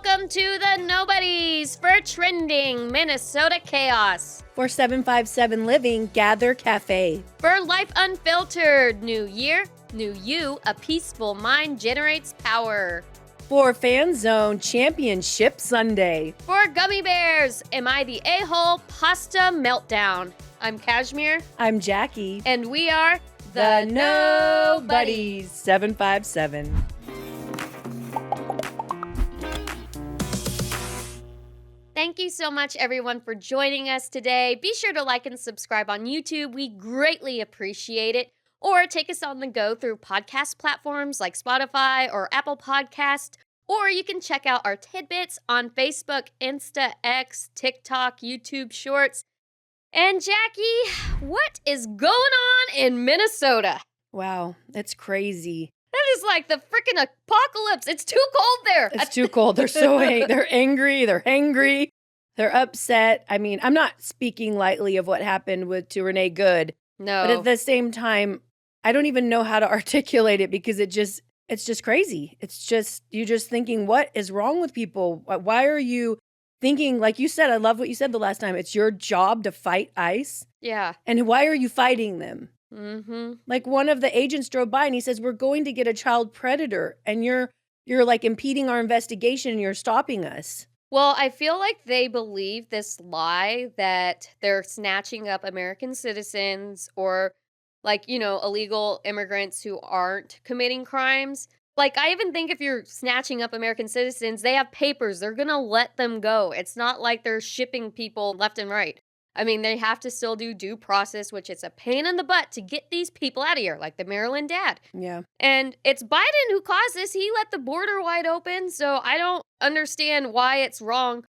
welcome to the Nobodies for trending Minnesota chaos. For 757 Living, gather Café. For Life Unfiltered, new year, new you, a peaceful mind generates power. For Fan Zone, Championship Sunday. For Gummy Bears, am I the a-hole pasta meltdown? I'm Kashmir. I'm Jackie. And we are the Nobodies 757. Thank you so much, everyone, for joining us today. Be sure to like and subscribe on YouTube. We greatly appreciate it. Or take us on the go through podcast platforms like Spotify or Apple Podcast. Or you can check out our tidbits on Facebook, Insta, X, TikTok, YouTube Shorts. And Jackie, what is going on in Minnesota? Wow, that's crazy. That is like the freaking apocalypse. It's too cold there. It's too cold. They're so they're angry. They're hangry. They're upset. I mean, I'm not speaking lightly of what happened to Renee Good. No. But at the same time, I don't even know how to articulate it because it's just crazy. It's just, you're just thinking, what is wrong with people? Why are you thinking, like you said, I love what you said the last time, it's your job to fight ICE? Yeah. And why are you fighting them? Mm-hmm. Like one of the agents drove by and he says, we're going to get a child predator and you're like impeding our investigation and you're stopping us. Well, I feel like they believe this lie that they're snatching up American citizens or like, illegal immigrants who aren't committing crimes. Like, I even think if you're snatching up American citizens, they have papers. They're going to let them go. It's not like they're shipping people left and right. I mean, they have to still do due process, which is a pain in the butt to get these people out of here, like the Maryland dad. Yeah. And it's Biden who caused this. He let the border wide open. So I don't understand why it's wrong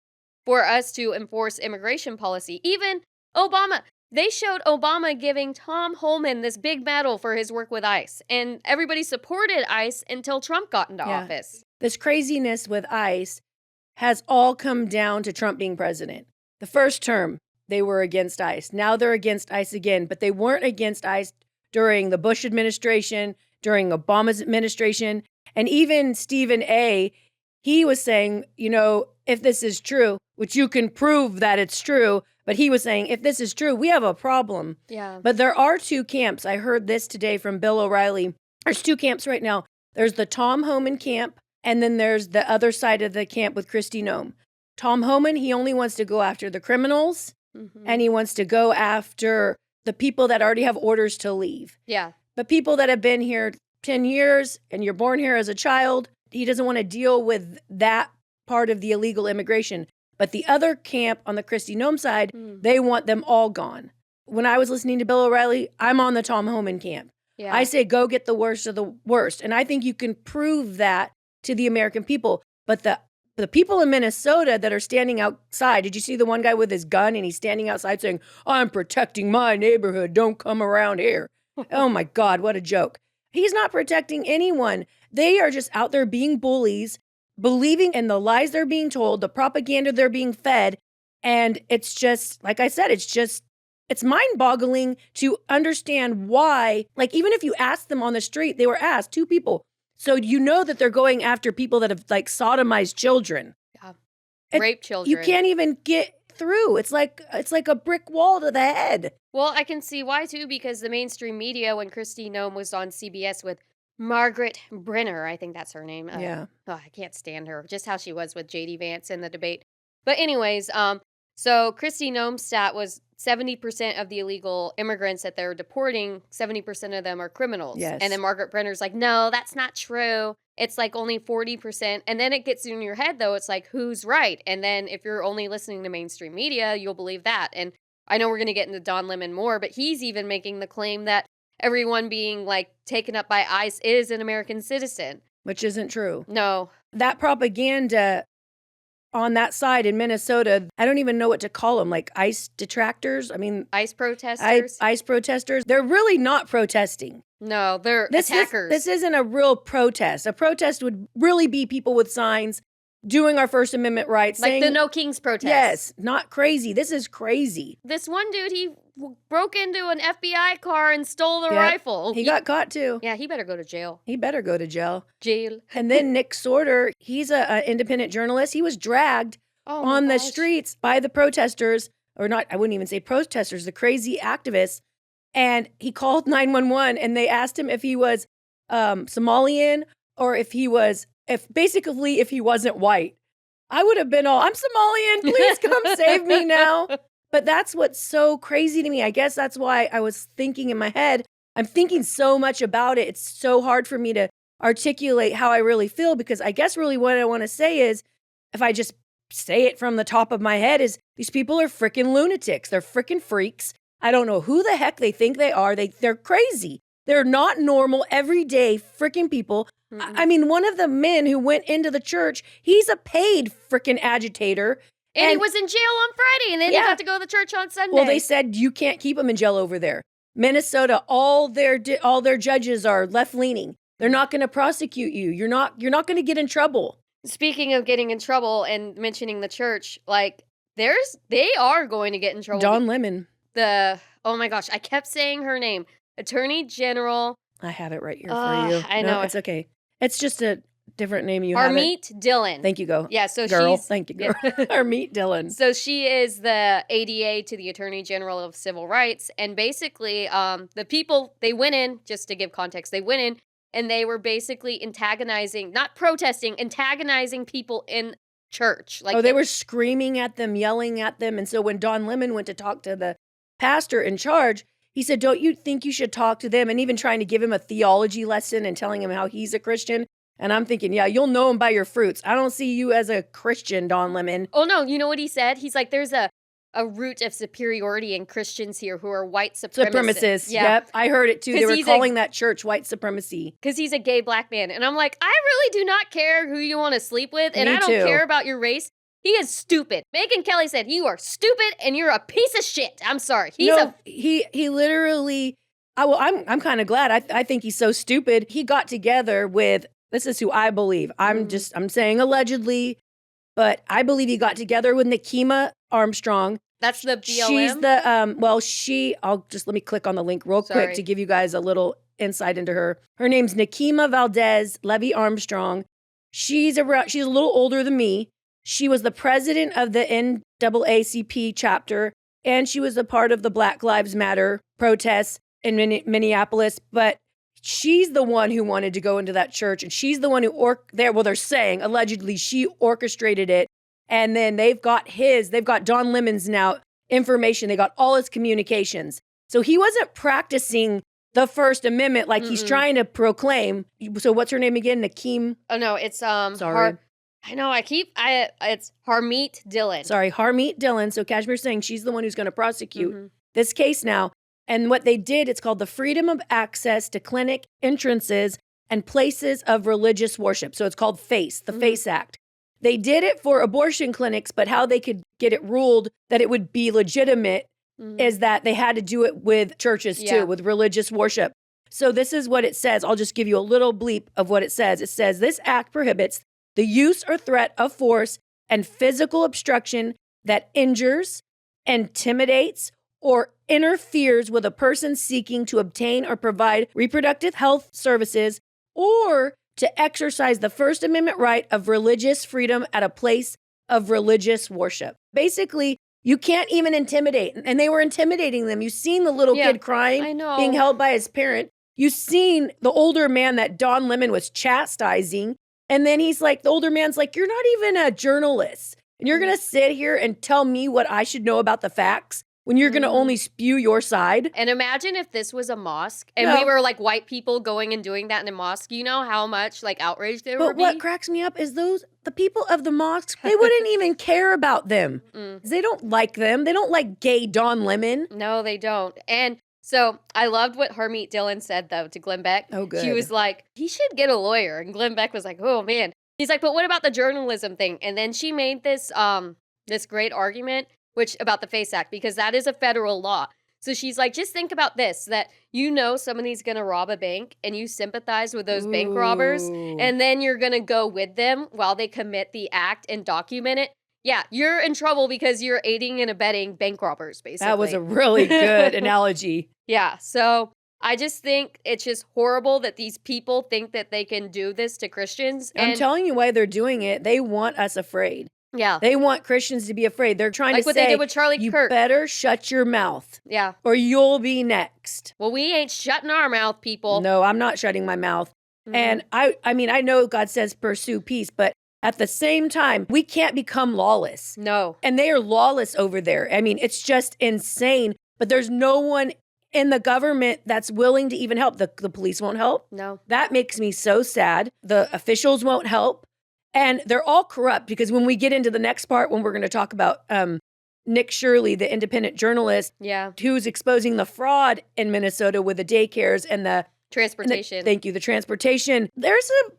for us to enforce immigration policy. Even Obama. They showed Obama giving Tom Homan this big medal for his work with ICE. And everybody supported ICE until Trump got into office. This craziness with ICE has all come down to Trump being president. The first term, they were against ICE. Now they're against ICE again, but they weren't against ICE during the Bush administration, during Obama's administration, and even Stephen A., he was saying, if this is true, which you can prove that it's true, but he was saying, if this is true, we have a problem. Yeah. But there are two camps. I heard this today from Bill O'Reilly. There's two camps right now. There's the Tom Homan camp, and then there's the other side of the camp with Kristi Noem. Tom Homan, he only wants to go after the criminals, and he wants to go after the people that already have orders to leave. Yeah. But people that have been here 10 years, and you're born here as a child, he doesn't want to deal with that part of the illegal immigration. But the other camp on the Kristi Noem side, they want them all gone. When I was listening to Bill O'Reilly, I'm on the Tom Homan camp. Yeah. I say go get the worst of the worst. And I think you can prove that to the American people. But the people in Minnesota that are standing outside, did you see the one guy with his gun and he's standing outside saying, I'm protecting my neighborhood, don't come around here. Oh my God, what a joke. He's not protecting anyone. They are just out there being bullies, believing in the lies they're being told, the propaganda they're being fed. And it's just, like I said, it's mind-boggling to understand why, like even if you ask them on the street, they were asked, two people. So you know that they're going after people that have like sodomized children. Yeah. Rape children. You can't even get through. It's like a brick wall to the head. Well, I can see why too, because the mainstream media, when Kristi Noem was on CBS with Margaret Brenner, I think that's her name. Yeah. I can't stand her. Just how she was with J.D. Vance in the debate. But anyways, so Kristi Noem's stat was 70% of the illegal immigrants that they're deporting, 70% of them are criminals. Yes. And then Margaret Brenner's like, no, that's not true. It's like only 40%. And then it gets in your head, though. It's like, who's right? And then if you're only listening to mainstream media, you'll believe that. And I know we're going to get into Don Lemon more, but he's even making the claim that everyone being like taken up by ICE is an American citizen. Which isn't true. No. That propaganda on that side in Minnesota, I don't even know what to call them, like ICE detractors. I mean, ICE protesters. ICE protesters. They're really not protesting. No, they're attackers. This isn't a real protest. A protest would really be people with signs doing our First Amendment rights. Like saying, the No Kings protest. Yes, not crazy. This is crazy. This one dude, he broke into an FBI car and stole the rifle. He got caught too. Yeah, he better go to jail. He better go to jail. Jail. And then Nick Sorter, he's an independent journalist. He was dragged on the streets by the protesters, or not, I wouldn't even say protesters, the crazy activists. And he called 911 and they asked him if he was Somalian or if he wasn't white. I would have been all, I'm Somalian, please come save me now. But that's what's so crazy to me. I guess that's why I was thinking in my head, I'm thinking so much about it. It's so hard for me to articulate how I really feel, because I guess really what I want to say is, if I just say it from the top of my head, is these people are freaking lunatics. They're freaking freaks. I don't know who the heck they think they are. They're crazy. They're not normal, everyday freaking people. Mm-hmm. I mean, one of the men who went into the church, he's a paid freaking agitator. And he was in jail on Friday, and then he got to go to the church on Sunday. Well, they said you can't keep him in jail over there. Minnesota, all their judges are left-leaning. They're not going to prosecute you. You're not going to get in trouble. Speaking of getting in trouble and mentioning the church, like they are going to get in trouble. Don Lemon. Oh my gosh, I kept saying her name. Attorney General. I have it right here for you. I know. It's okay. It's just a different name. You Harmeet Dillon. Thank you, go. Yeah, so girl. she's... Thank you, girl. Yeah. Harmeet Dillon. So she is the ADA to the Attorney General of Civil Rights. And basically, the people, they went in, just to give context, they went in and they were basically antagonizing, not protesting, antagonizing people in church. Like they were screaming at them, yelling at them. And so when Don Lemon went to talk to the pastor in charge, he said, don't you think you should talk to them? And even trying to give him a theology lesson and telling him how he's a Christian. And I'm thinking, yeah, you'll know him by your fruits. I don't see you as a Christian, Don Lemon. Oh, no. You know what he said? He's like, there's a root of superiority in Christians here who are white supremacists. Yeah. Yep. I heard it too. They were calling that church white supremacy. Because he's a gay black man. And I'm like, I really do not care who you want to sleep with. And I don't care about your race. He is stupid. Megyn Kelly said, you are stupid and you're a piece of shit. I'm sorry. He literally, I'm kind of glad. I think he's so stupid. He got together with, this is who I believe. I'm saying allegedly, but I believe he got together with Nikema Armstrong. That's the BLM? She's let me click on the link real quick to give you guys a little insight into her. Her name's Nikema Valdez Levy Armstrong. She's a little older than me. She was the president of the NAACP chapter, and she was a part of the Black Lives Matter protests in Minneapolis. But she's the one who wanted to go into that church, and she's the one who they're saying allegedly she orchestrated it. And then they've got Don Lemon's now information. They got all his communications. So he wasn't practicing the First Amendment like he's trying to proclaim. So what's her name again? Nakeem? Oh no, it's sorry. It's Harmeet Dillon. Sorry, Harmeet Dillon. So Kashmir's saying she's the one who's going to prosecute this case now. And what they did, it's called the Freedom of Access to Clinic Entrances and Places of Religious Worship. So it's called FACE, the FACE Act. They did it for abortion clinics, but how they could get it ruled that it would be legitimate is that they had to do it with churches too, with religious worship. So this is what it says. I'll just give you a little bleep of what it says. It says, this act prohibits the use or threat of force and physical obstruction that injures, intimidates, or interferes with a person seeking to obtain or provide reproductive health services, or to exercise the First Amendment right of religious freedom at a place of religious worship. Basically, you can't even intimidate. And they were intimidating them. You've seen the little kid crying, being held by his parent. You've seen the older man that Don Lemon was chastising. And then he's like, the older man's like, you're not even a journalist. And you're going to sit here and tell me what I should know about the facts when you're going to only spew your side. And imagine if this was a mosque and we were like white people going and doing that in a mosque. You know how much like outrage there would be? But what cracks me up is the people of the mosques, they wouldn't even care about them. They don't like them. They don't like gay Don Lemon. No, they don't. And so I loved what Harmeet Dillon said, though, to Glenn Beck. Oh, good. She was like, he should get a lawyer. And Glenn Beck was like, oh, man. He's like, but what about the journalism thing? And then she made this great argument about the FACE Act, because that is a federal law. So she's like, just think about this, that you know somebody's going to rob a bank and you sympathize with those bank robbers, Ooh. and then you're going to go with them while they commit the act and document it. Yeah, you're in trouble because you're aiding and abetting bank robbers, basically. That was a really good analogy. Yeah, so I just think it's just horrible that these people think that they can do this to Christians. I'm telling you why they're doing it. They want us afraid. Yeah. They want Christians to be afraid. They're trying Like to what say, they did with Charlie you Kirk. better shut your mouth Yeah. or you'll be next. Well, we ain't shutting our mouth, people. No, I'm not shutting my mouth. And I mean, I know God says pursue peace, but at the same time, we can't become lawless. No. And they are lawless over there. I mean, it's just insane. But there's no one in the government that's willing to even help. The police won't help. No. That makes me so sad. The officials won't help. And they're all corrupt because when we get into the next part, when we're going to talk about Nick Shirley, the independent journalist, who's exposing the fraud in Minnesota with the daycares and the transportation. Thank you. The transportation. There's a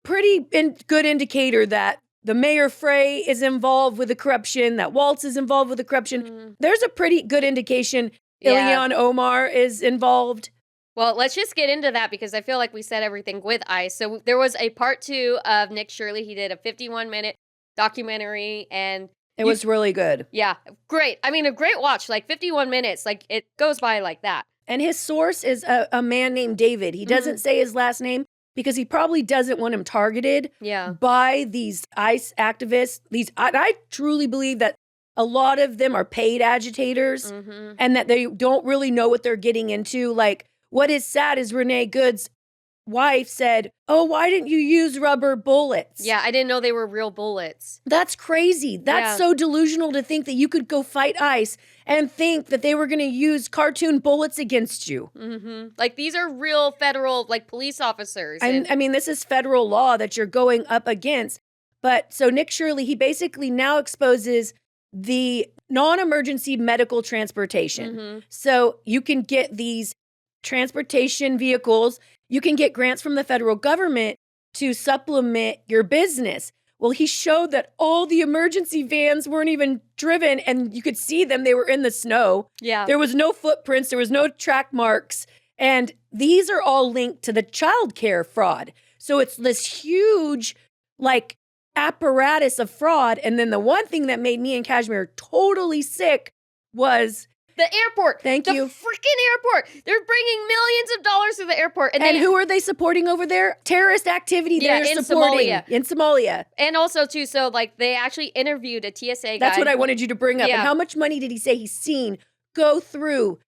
pretty good indicator that the Mayor Frey is involved with the corruption, that Waltz is involved with the corruption. There's a pretty good indication Ilhan Omar is involved. Well, let's just get into that because I feel like we said everything with ICE. So there was a part 2 of Nick Shirley. He did a 51-minute documentary and it was really good. Yeah, great. I mean, a great watch, like 51 minutes. Like it goes by like that. And his source is a man named David. He doesn't say his last name because he probably doesn't want him targeted by these ICE activists. I truly believe that a lot of them are paid agitators and that they don't really know what they're getting into. Like, what is sad is Renee Good's wife said, oh, why didn't you use rubber bullets? Yeah, I didn't know they were real bullets. That's crazy. That's so delusional to think that you could go fight ICE and think that they were going to use cartoon bullets against you. Like, these are real federal, like, police officers. And I mean, this is federal law that you're going up against. But so Nick Shirley, he basically now exposes the non-emergency medical transportation. So you can get these transportation vehicles. You can get grants from the federal government to supplement your business. Well, he showed that all the emergency vans weren't even driven and you could see them. They were in the snow. Yeah. There was no footprints. There was no track marks. And these are all linked to the child care fraud. So it's this huge, like, apparatus of fraud. And then the one thing that made me and Kashmir totally sick was the airport. Thank you. The freaking airport. They're bringing millions of dollars to the airport. And who are they supporting over there? Terrorist activity they're supporting. In Somalia. And also, too, so, like, they actually interviewed a TSA guy. That's what I wanted you to bring up. And how much money did he say he's seen go through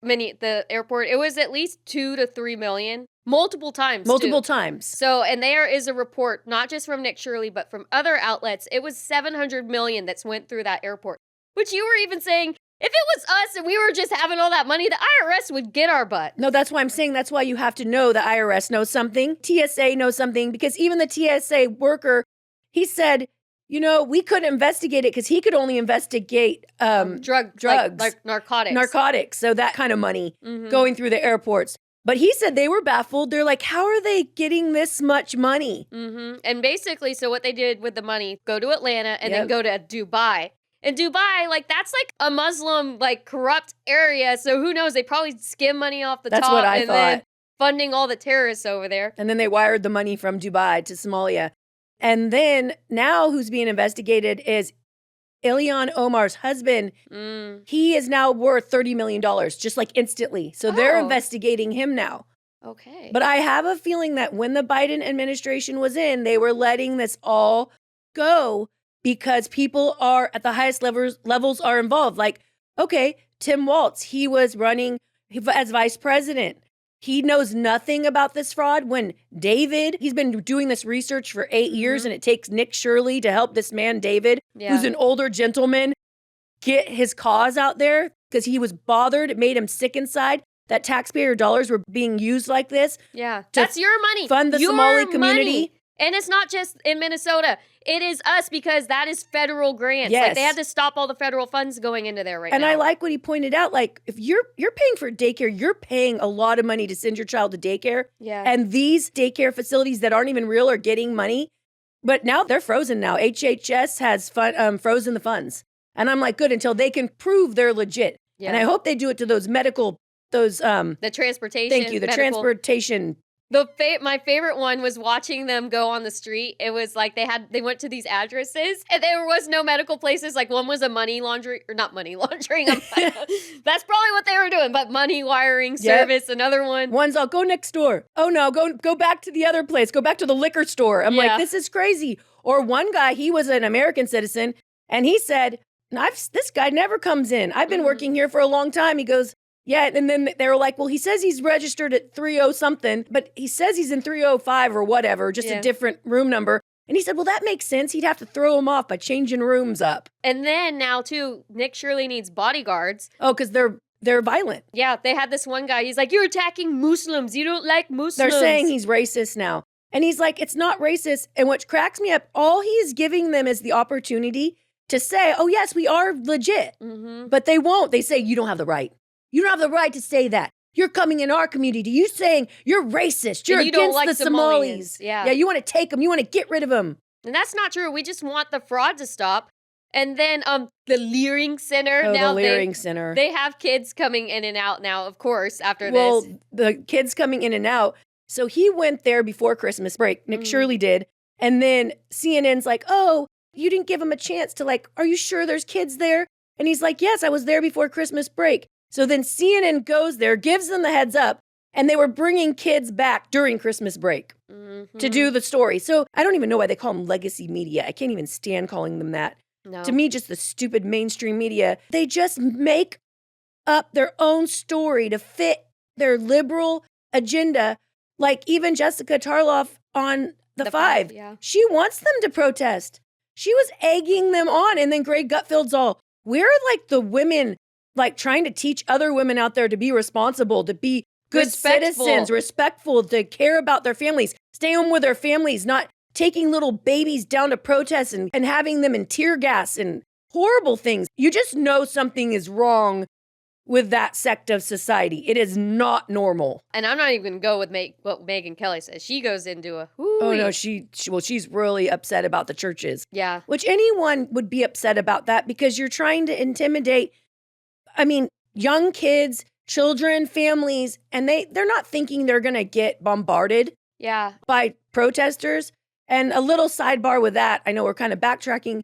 the airport? It was at least 2 to 3 million. Multiple times. Times. So, and there is a report, not just from Nick Shirley, but from other outlets. It was 700 million that's went through that airport. Which you were even saying, if it was us and we were just having all that money, the IRS would get our butt. No, that's why I'm saying that's why you have to know the IRS knows something. TSA knows something because even the TSA worker, he said, you know, we couldn't investigate it because he could only investigate drugs. Like narcotics. Narcotics. So that kind of money going through the airports. But he said they were baffled. They're like, how are they getting this much money? And basically, so what they did with the money, go to Atlanta and then go to Dubai. And Dubai, like, that's like a Muslim, like, corrupt area. So who knows? They probably skim money off the top. That's what I thought. Then funding all the terrorists over there. And then they wired the money from Dubai to Somalia. And then now who's being investigated is Ilhan Omar's husband. He is now worth $30 million, just like instantly. So they're investigating him now. Okay. But I have a feeling that when the Biden administration was in, they were letting this all go because people are at the highest levels are involved. Like, okay, Tim Waltz, he was running as vice president. He knows nothing about this fraud. When David, he's been doing this research for 8 years and it takes Nick Shirley to help this man, David, who's an older gentleman, get his cause out there because he was bothered. It made him sick inside that taxpayer dollars were being used like this. Yeah, that's your money. Fund the Somali community. Money. And it's not just in Minnesota. It is us because that is federal grants. Yes. Like they had to stop all the federal funds going into there right now. And I like what he pointed out. Like if you're paying for daycare, you're paying a lot of money to send your child to daycare. Yeah. And these daycare facilities that aren't even real are getting money. But now they're frozen now. HHS has frozen the funds. And I'm like, good, until they can prove they're legit. And I hope they do it to those the transportation. thank you, the transportation. My favorite one was watching them go on the street. It was like they went to these addresses and there was no medical places. Like one was a money laundering, or not money laundering. That's probably what they were doing, but money wiring service. Another one. One's I'll go next door. Oh no, go back to the other place. Go back to the liquor store. I'm like, this is crazy. Or one guy, he was an American citizen, and he said, this guy never comes in. I've been working here for a long time. He goes, yeah, and then they were like, well, he says he's registered at 30 something, but he says he's in 305 or whatever, just a different room number. And he said, well, that makes sense. He'd have to throw him off by changing rooms up. And then now, too, Nick Shirley needs bodyguards. Oh, because they're violent. Yeah, they had this one guy. He's like, you're attacking Muslims. You don't like Muslims. They're saying he's racist now. And he's like, it's not racist. And what cracks me up, all he's giving them is the opportunity to say, oh, yes, we are legit. But they won't. They say, you don't have the right. You don't have the right to say that. You're coming in our community. You saying you're racist. You're against don't like the Somalis. Yeah, you want to take them. You want to get rid of them. And that's not true. We just want the fraud to stop. And then the Leering Center. Oh, now the Leering Center. They have kids coming in and out now, of course, after this. Well, the kids coming in and out. So he went there before Christmas break. Nick Shirley did. And then CNN's like, oh, you didn't give him a chance to like, are you sure there's kids there? And he's like, yes, I was there before Christmas break. So then CNN goes there, gives them the heads up, and they were bringing kids back during Christmas break to do the story. So I don't even know why they call them legacy media. I can't even stand calling them that. No. To me, just the stupid mainstream media. They just make up their own story to fit their liberal agenda. Like even Jessica Tarloff on the Five. She wants them to protest. She was egging them on. And then Greg Gutfeld's all, we're like the women like trying to teach other women out there to be responsible, to be good citizens, respectful, to care about their families, stay home with their families, not taking little babies down to protest and having them in tear gas and horrible things. You just know something is wrong with that sect of society. It is not normal. And I'm not even going to go with what Megyn Kelly says. She goes into a, oh no, she's really upset about the churches. Yeah. Which anyone would be upset about that because you're trying to intimidate, I mean, young kids, children, families, and they're not thinking they're going to get bombarded by protesters. And a little sidebar with that, I know we're kind of backtracking,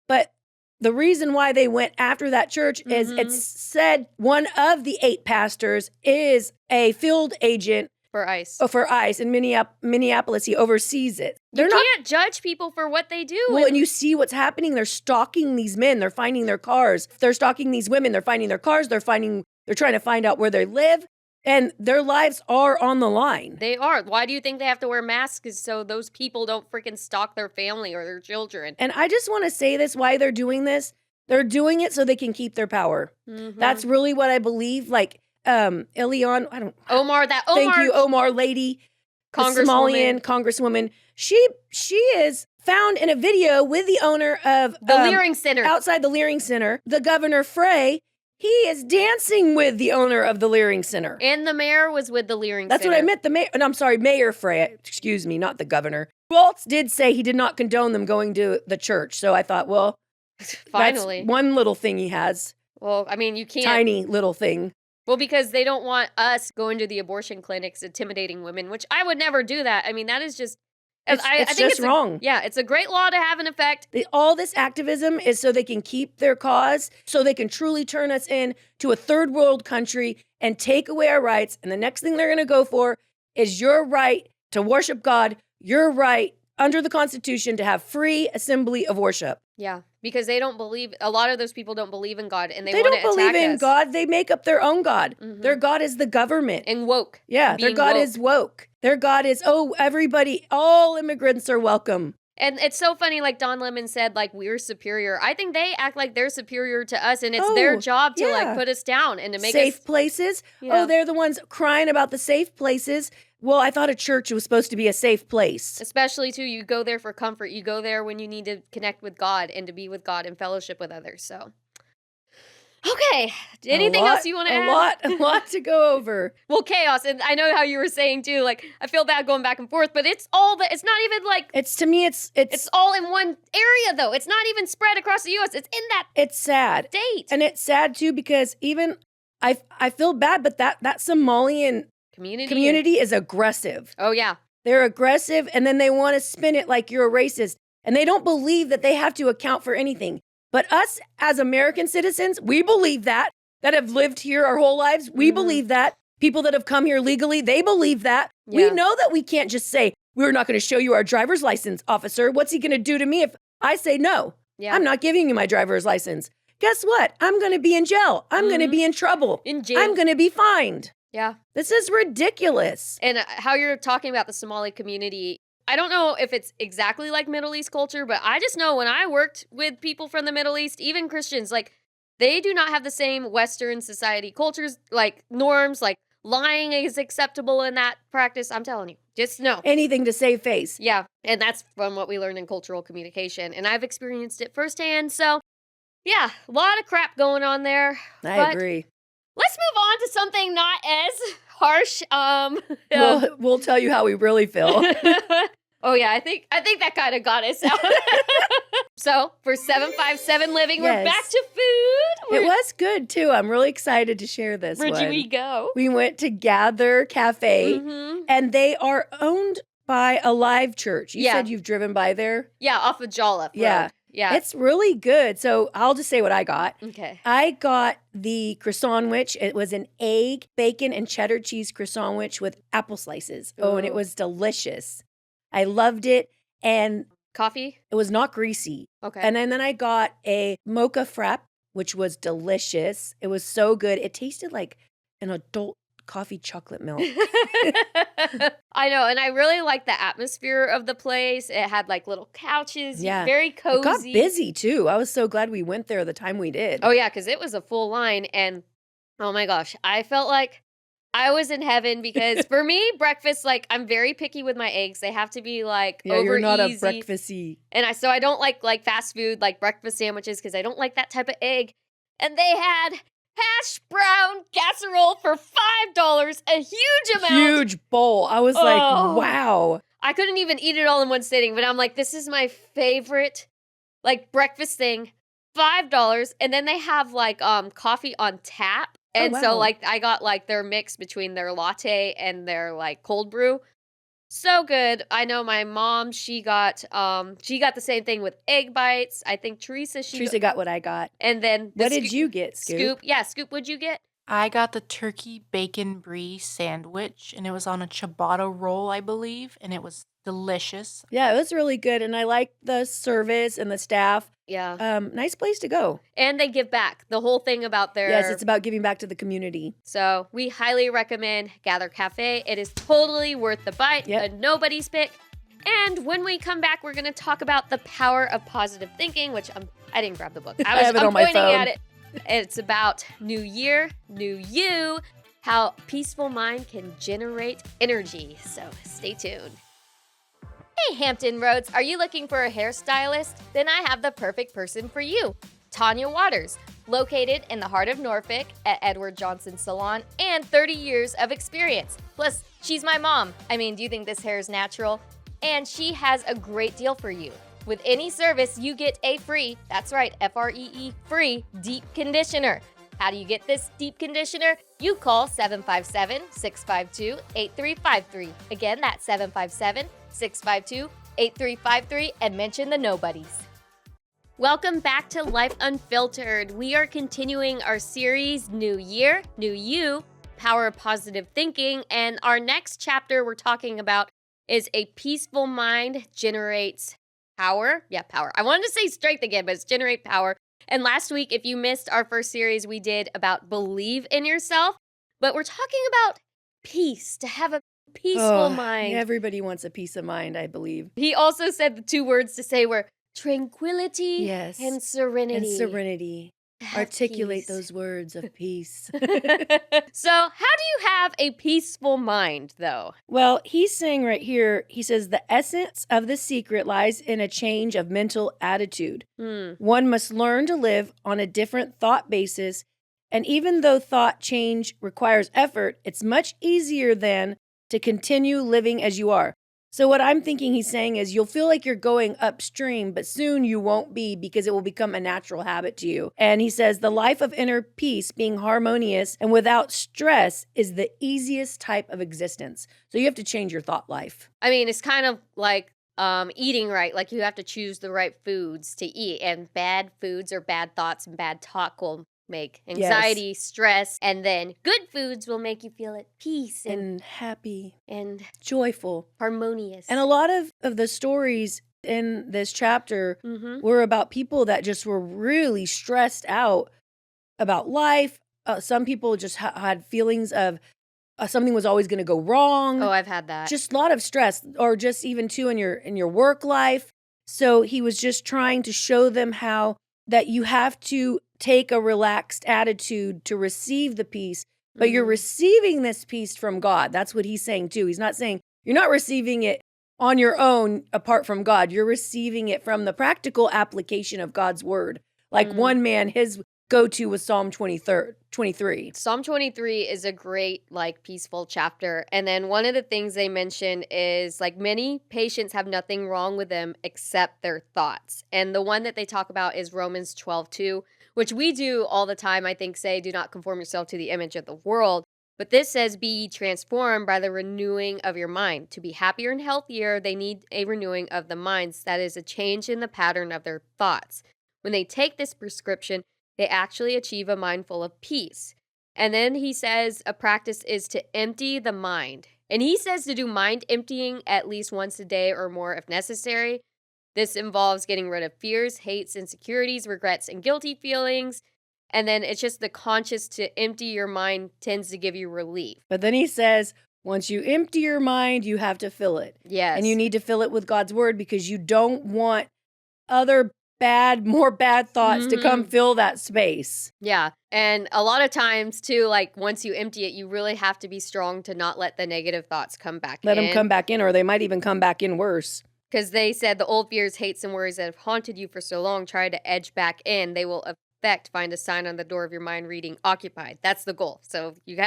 but the reason why they went after that church is it's said one of the 8 pastors is a field agent for ICE. Oh, for ICE in Minneapolis. He oversees it. You can't judge people for what they do. Well, and you see what's happening. They're stalking these men. They're finding their cars. They're stalking these women. They're finding their cars. They're trying to find out where they live. And their lives are on the line. They are. Why do you think they have to wear masks? So those people don't freaking stalk their family or their children. And I just want to say this, why they're doing this. They're doing it so they can keep their power. That's really what I believe. Like, Ilion, Omar. Thank you, Omar lady. Somalian congresswoman. She is found in a video with the owner of the Leering Center. Outside the Leering Center, the Governor Frey. He is dancing with the owner of the Leering Center. And the mayor was with the Leering Center. That's what I meant. The mayor, and I'm sorry, Mayor Frey. Excuse me, not the governor. Waltz did say he did not condone them going to the church. So I thought, well, finally, that's one little thing he has. Well, I mean, you can't. Tiny little thing. Well, because they don't want us going to the abortion clinics intimidating women, which I would never do that. I mean, that is just... I think just wrong. Yeah, it's a great law to have an effect. All this activism is so they can keep their cause, so they can truly turn us into a third world country and take away our rights. And the next thing they're going to go for is your right to worship God, your right under the Constitution to have free assembly of worship. Yeah, because they don't believe, a lot of those people don't believe in God, and they don't want to believe attack in us. God. They make up their own God. Their God is the government. And woke. Yeah, their God is woke. Their God is, everybody, all immigrants are welcome. And it's so funny, like Don Lemon said, like, we're superior. I think they act like they're superior to us, and it's their job to, like, put us down and to make safe places. Yeah. Oh, they're the ones crying about the safe places. Well, I thought a church was supposed to be a safe place. Especially, too, you go there for comfort. You go there when you need to connect with God and to be with God and fellowship with others, so... Okay. Anything else you want to add? A lot to go over. Well, chaos. And I know how you were saying too, like, I feel bad going back and forth, but it's not even like, To me, it's all in one area though. It's not even spread across the U.S. It's in that it's sad. state. And it's sad too, because even I feel bad, but that Somalian community is aggressive. Oh, yeah. They're aggressive, and then they want to spin it like you're a racist. And they don't believe that they have to account for anything. But us as American citizens, we believe that have lived here our whole lives. We believe that. People that have come here legally, they believe that. Yeah. We know that we can't just say, we're not going to show you our driver's license, officer. What's he going to do to me if I say no? Yeah. I'm not giving you my driver's license. Guess what? I'm going to be in jail. I'm going to be in trouble. In jail. I'm going to be fined. Yeah. This is ridiculous. And how you're talking about the Somali community, I don't know if it's exactly like Middle East culture, but I just know when I worked with people from the Middle East, even Christians, like, they do not have the same Western society cultures, like norms, like lying is acceptable in that practice. I'm telling you, just know. Anything to save face. Yeah. And that's from what we learned in cultural communication. And I've experienced it firsthand. So, yeah, a lot of crap going on there. I agree. Let's move on to something not as harsh. We'll tell you how we really feel. Oh yeah, I think that kind of got us out. So for 757 living, we're back to food. It was good too. I'm really excited to share this. Where'd we go? We went to Gather Café, and they are owned by a live church. You said you've driven by there? Yeah, off of Jolliffe Yeah. Road. Yeah. It's really good. So I'll just say what I got. Okay. I got the croissant witch. It was an egg, bacon, and cheddar cheese croissant witch with apple slices. Oh, and it was delicious. I loved it. And coffee? It was not greasy. Okay. And then I got a mocha frap, which was delicious. It was so good. It tasted like an adult coffee chocolate milk. I know, and I really liked the atmosphere of the place. It had like little couches, very cozy. It got busy too. I was so glad we went there the time we did. Oh yeah, because it was a full line, and oh my gosh, I felt like I was in heaven because for me, breakfast, like I'm very picky with my eggs. They have to be like over you're not easy. a breakfasty. And I don't like fast food, like breakfast sandwiches, because I don't like that type of egg. And they had hash brown casserole for $5, a huge amount. Huge bowl. I was like, wow. I couldn't even eat it all in one sitting, but I'm like, this is my favorite, like, breakfast thing. $5. And then they have, like, coffee on tap. And so, like, I got, like, their mix between their latte and their, like, cold brew. So good. I know my mom, she got the same thing with egg bites. I think Teresa got what I got. And then what did you get, Scoop? Yeah, Scoop, what'd you get? I got the turkey bacon brie sandwich, and it was on a ciabatta roll, I believe, and it was delicious. Yeah, it was really good, and I liked the service and the staff. Yeah. Nice place to go. And they give back. The whole thing about their... Yes, it's about giving back to the community. So we highly recommend Gather Café. It is totally worth the bite, a nobody's pick. And when we come back, we're going to talk about the power of positive thinking, which I didn't grab the book. I have it on my pointing phone. at it. It's about new year, new you, how peaceful mind can generate energy. So stay tuned. Hey, Hampton Roads, are you looking for a hairstylist? Then I have the perfect person for you. Tanya Waters, located in the heart of Norfolk at Edward Johnson Salon and 30 years of experience. Plus, she's my mom. I mean, do you think this hair is natural? And she has a great deal for you. With any service, you get a free, that's right, F-R-E-E, free deep conditioner. How do you get this deep conditioner? You call 757-652-8353. Again, that's 757-652-8353 and mention the nobodies. Welcome back to Life Unfiltered. We are continuing our series, New Year, New You, Power of Positive Thinking. And our next chapter we're talking about is a peaceful mind generates power. Yeah, power. I wanted to say strength again, but it's generate power. And last week, if you missed our first series, we did about believe in yourself. But we're talking about peace, to have a peaceful mind. Everybody wants a peace of mind, I believe. He also said the two words to say were tranquility and serenity. And serenity. Articulate peace. Those words of peace. So how do you have a peaceful mind, though? Well, he's saying right here, he says, the essence of the secret lies in a change of mental attitude. One must learn to live on a different thought basis And even though thought change requires effort, it's much easier than to continue living as you are. So what I'm thinking he's saying is you'll feel like you're going upstream, but soon you won't be because it will become a natural habit to you. And he says the life of inner peace, being harmonious and without stress, is the easiest type of existence. So you have to change your thought life. I mean, it's kind of like eating right. Like you have to choose the right foods to eat, and bad foods or bad thoughts and bad talk will make anxiety, stress, and then good foods will make you feel at peace And happy and joyful. harmonious. And a lot of the stories in this chapter were about people that just were really stressed out about life. Some people just had feelings of something was always going to go wrong. Oh, I've had that. Just a lot of stress, or just even too in your work life. So he was just trying to show them how that you have to take a relaxed attitude to receive the peace, but you're receiving this peace from God. That's what he's saying too. He's not saying you're not receiving it on your own apart from God. You're receiving it from the practical application of God's word. Like one man, his go-to was Psalm 23. Psalm 23 is a great, like, peaceful chapter. And then one of the things they mention is, like, many patients have nothing wrong with them except their thoughts. And the one that they talk about is Romans 12:2, which we do all the time, I think, say, do not conform yourself to the image of the world. But this says, be ye transformed by the renewing of your mind. To be happier and healthier, they need a renewing of the minds. That is a change in the pattern of their thoughts. When they take this prescription, they actually achieve a mind full of peace. And then he says a practice is to empty the mind. And he says to do mind emptying at least once a day or more if necessary. This involves getting rid of fears, hates, insecurities, regrets, and guilty feelings. And then it's just the conscious to empty your mind tends to give you relief. But then he says, once you empty your mind, you have to fill it. Yes. And you need to fill it with God's word because you don't want other more bad thoughts to come fill that space. Yeah. And a lot of times too, like once you empty it, you really have to be strong to not let the negative thoughts come back in. Let them come back in, or they might even come back in worse. Because they said the old fears, hates, and worries that have haunted you for so long, try to edge back in. They will find a sign on the door of your mind reading occupied. That's the goal. So you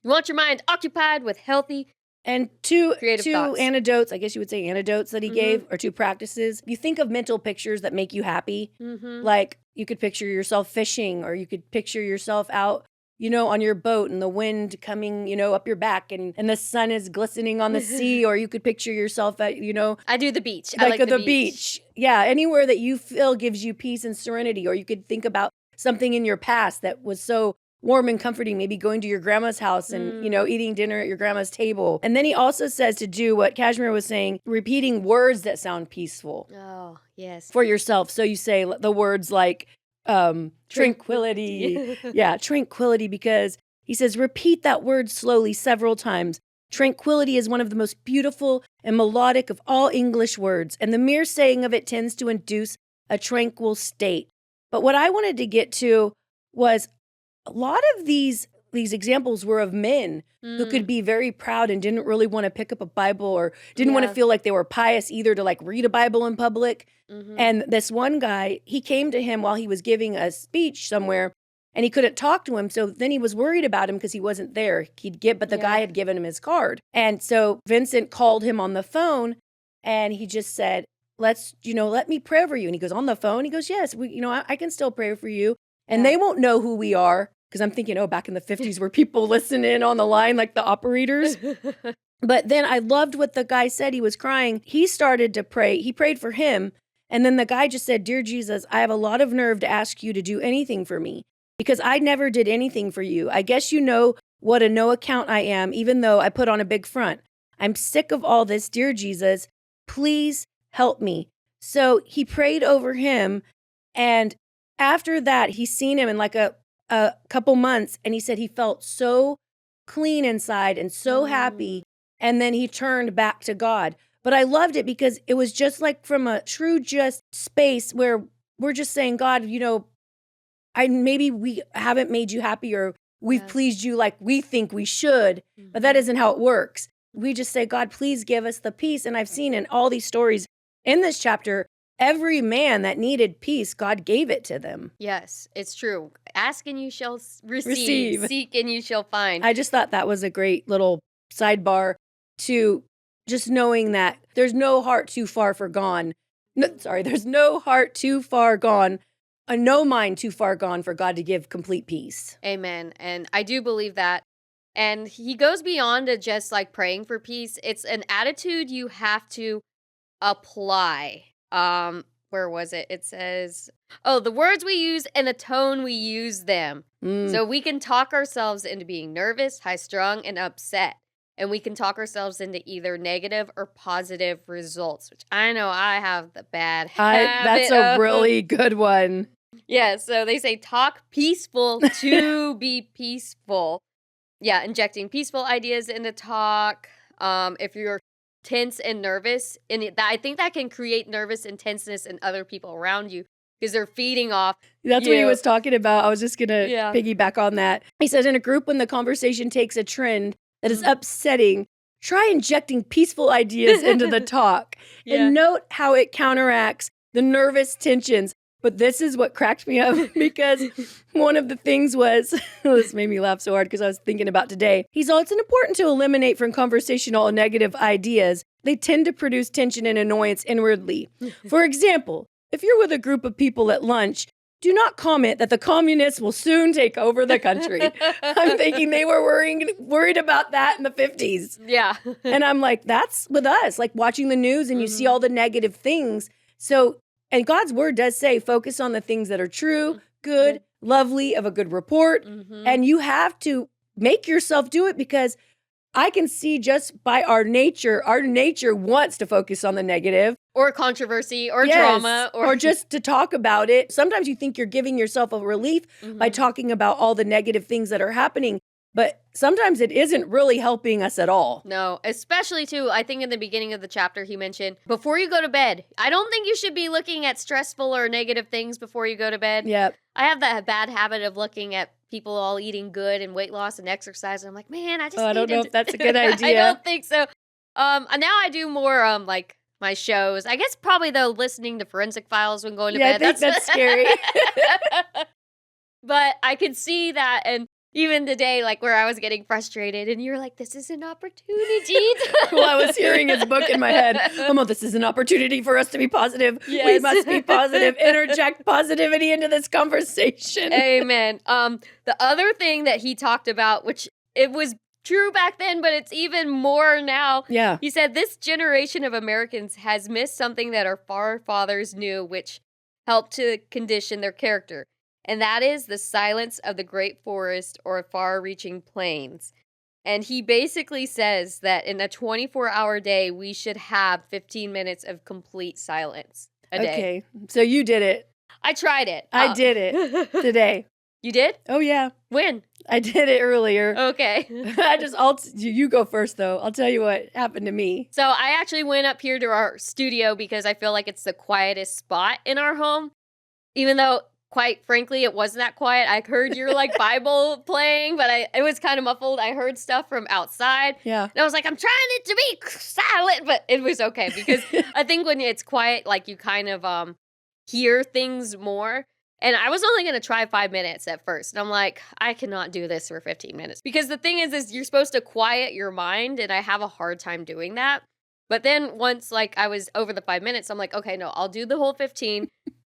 want your mind occupied with healthy and two thoughts. antidotes, I guess you would say antidotes that he gave, or two practices. You think of mental pictures that make you happy. Like you could picture yourself fishing, or you could picture yourself out, on your boat and the wind coming, up your back and the sun is glistening on the sea, or you could picture yourself at, I do the beach. I like the beach. Yeah, anywhere that you feel gives you peace and serenity. Or you could think about something in your past that was so warm and comforting, maybe going to your grandma's house and, eating dinner at your grandma's table. And then he also says to do what Kashmir was saying, repeating words that sound peaceful. Oh, yes. For yourself. So you say the words like tranquility. Yeah, tranquility, because he says, repeat that word slowly several times. Tranquility is one of the most beautiful and melodic of all English words, and the mere saying of it tends to induce a tranquil state. But what I wanted to get to was a lot of these examples were of men who could be very proud and didn't really want to pick up a Bible, or didn't want to feel like they were pious either to like read a Bible in public. And this one guy, he came to him while he was giving a speech somewhere, and he couldn't talk to him. So then he was worried about him because he wasn't there. But the guy had given him his card. And so Vincent called him on the phone, and he just said, let me pray over you. And he goes, on the phone? He goes, yes, I can still pray for you. And they won't know who we are. Because I'm thinking, back in the 50s were people listening on the line like the operators. But then I loved what the guy said. He was crying. He started to pray. He prayed for him. And then the guy just said, dear Jesus, I have a lot of nerve to ask you to do anything for me because I never did anything for you. I guess you know what a no account I am, even though I put on a big front. I'm sick of all this, dear Jesus. Please help me. So he prayed over him. And after that, he's seen him in like a couple months, and he said he felt so clean inside and so happy. And then he turned back to God. But I loved it because it was just like from a true just space where we're just saying, God, maybe we haven't made you happy, or we've pleased you like we think we should, but that isn't how it works. We just say, God, please give us the peace. And I've seen in all these stories in this chapter every man that needed peace, God gave it to them. Yes, it's true. Ask and you shall receive. Receive. Seek and you shall find. I just thought that was a great little sidebar to just knowing that there's no heart too far for gone. There's no heart too far gone, no mind too far gone for God to give complete peace. Amen. And I do believe that. And he goes beyond to just like praying for peace. It's an attitude you have to apply. Where was it? It says, the words we use and the tone we use them. So we can talk ourselves into being nervous, high-strung, and upset. And we can talk ourselves into either negative or positive results, which I know I have the bad habit That's a really good one. Yeah, so they say talk peaceful to be peaceful. Yeah, injecting peaceful ideas into talk. If you're tense and nervous, and I think that can create nervous and tenseness in other people around you because they're feeding off. That's what he was talking about. I was just going to piggyback on that. He says, in a group, when the conversation takes a trend that is upsetting, try injecting peaceful ideas into the talk and note how it counteracts the nervous tensions. But this is what cracked me up because one of the things was, this made me laugh so hard because I was thinking about today. He's all, it's important to eliminate from conversational negative ideas. They tend to produce tension and annoyance inwardly. For example, if you're with a group of people at lunch, do not comment that the communists will soon take over the country. I'm thinking they were worried about that in the 50s. Yeah. And I'm like, that's with us, like watching the news and you see all the negative things. So, and God's word does say, focus on the things that are true, good, lovely, of a good report. And you have to make yourself do it because I can see just by our nature wants to focus on the negative. Or controversy or drama. Or just to talk about it. Sometimes you think you're giving yourself a relief by talking about all the negative things that are happening. But sometimes it isn't really helping us at all. No, especially too, I think in the beginning of the chapter he mentioned, before you go to bed, I don't think you should be looking at stressful or negative things before you go to bed. Yep. I have that bad habit of looking at people all eating good and weight loss and exercise. And I'm like, man, I don't know if that's a good idea. I don't think so. Now I do more like my shows. I guess probably though listening to Forensic Files when going to bed. I think that's scary. But I could see that, and even today, like where I was getting frustrated, and you're like, this is an opportunity. Well, I was hearing his book in my head. This is an opportunity for us to be positive. Yes. We must be positive. Interject positivity into this conversation. Amen. The other thing that he talked about, which it was true back then, but it's even more now. Yeah. He said, this generation of Americans has missed something that our forefathers knew, which helped to condition their character. And that is the silence of the great forest or far-reaching plains. And he basically says that in a 24-hour day, we should have 15 minutes of complete silence a day. Okay, so you did it. I tried it. I did it today. You did? Oh, yeah. When? I did it earlier. Okay. You go first, though. I'll tell you what happened to me. So I actually went up here to our studio because I feel like it's the quietest spot in our home, even though quite frankly, it wasn't that quiet. I heard your like Bible playing, but it was kind of muffled. I heard stuff from outside. Yeah. And I was like, I'm trying it to be silent, but it was okay because I think when it's quiet, like you kind of hear things more. And I was only going to try 5 minutes at first. And I'm like, I cannot do this for 15 minutes. Because the thing is you're supposed to quiet your mind, and I have a hard time doing that. But then once like I was over the 5 minutes, I'm like, okay, no, I'll do the whole 15.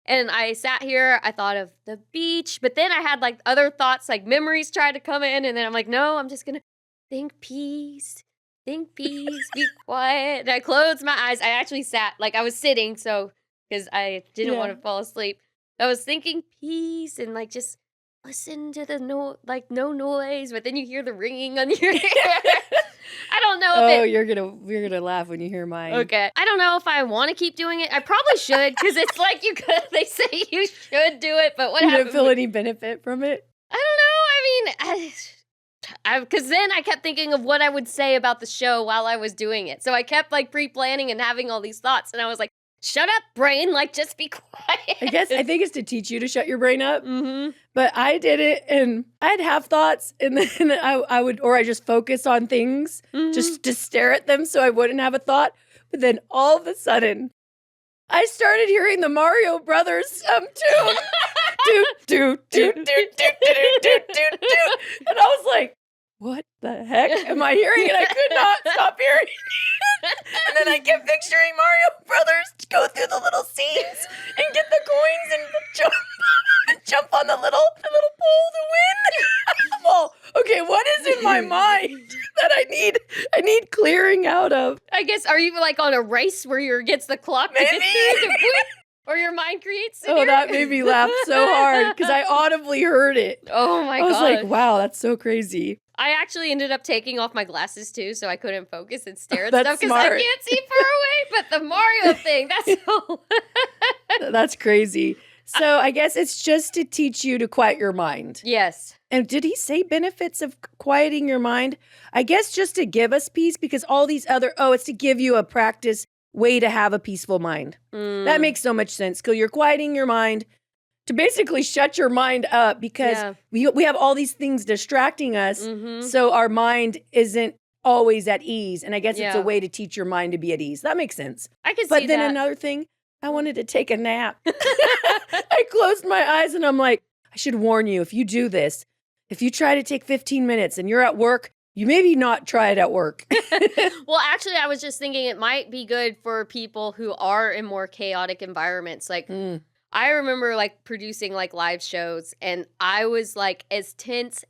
And I sat here, I thought of the beach, but then I had like other thoughts, like memories tried to come in, and then I'm like, no, I'm just gonna think peace, be quiet. And I closed my eyes. I actually sat, like I was sitting, so, because I didn't want to fall asleep. I was thinking peace and like just listen to the no noise, but then you hear the ringing on your ear. I don't know if you're gonna laugh when you hear mine. Okay. I don't know if I want to keep doing it. I probably should, because it's like they say you should do it, but what You happened? didn't feel any benefit from it? I don't know. I mean, because then I kept thinking of what I would say about the show while I was doing it. So I kept like pre-planning and having all these thoughts, and I was like, shut up, brain, like just be quiet. I think it's to teach you to shut your brain up. Mm-hmm. But I did it, and I'd have thoughts, and then I just focus on things, just to stare at them so I wouldn't have a thought. But then all of a sudden, I started hearing the Mario Brothers tune. Do, do, do, do, do, do, do, do, do. And I was like, what the heck am I hearing? And I could not stop hearing. And then I kept picturing Mario Brothers go through the little scenes and get the coins and jump on the little pole to win. Well, okay, what is in my mind that I need clearing out of? I guess, are you like on a race where you're against the clock? Maybe. Or your mind creates Oh, that made me laugh so hard because I audibly heard it. Oh my god. I was like, wow, that's so crazy. I actually ended up taking off my glasses too, so I couldn't focus and stare at That's stuff because I smart. can't see far away. But the Mario thing, that's so... That's crazy. So I guess it's just to teach you to quiet your mind. Yes. And did he say benefits of quieting your mind? I guess just to give us peace because all these other, it's to give you a practice way to have a peaceful mind. That makes so much sense. Because you're quieting your mind to basically shut your mind up because we have all these things distracting us. So our mind isn't always at ease. And I guess it's a way to teach your mind to be at ease. That makes sense. I can see But then that. another thing, I wanted to take a nap. I closed my eyes and I'm like, I should warn you, if you do this, if you try to take 15 minutes and you're at work, you maybe not try it at work. Well, actually, I was just thinking it might be good for people who are in more chaotic environments. Like, I remember like producing like live shows and I was like as tense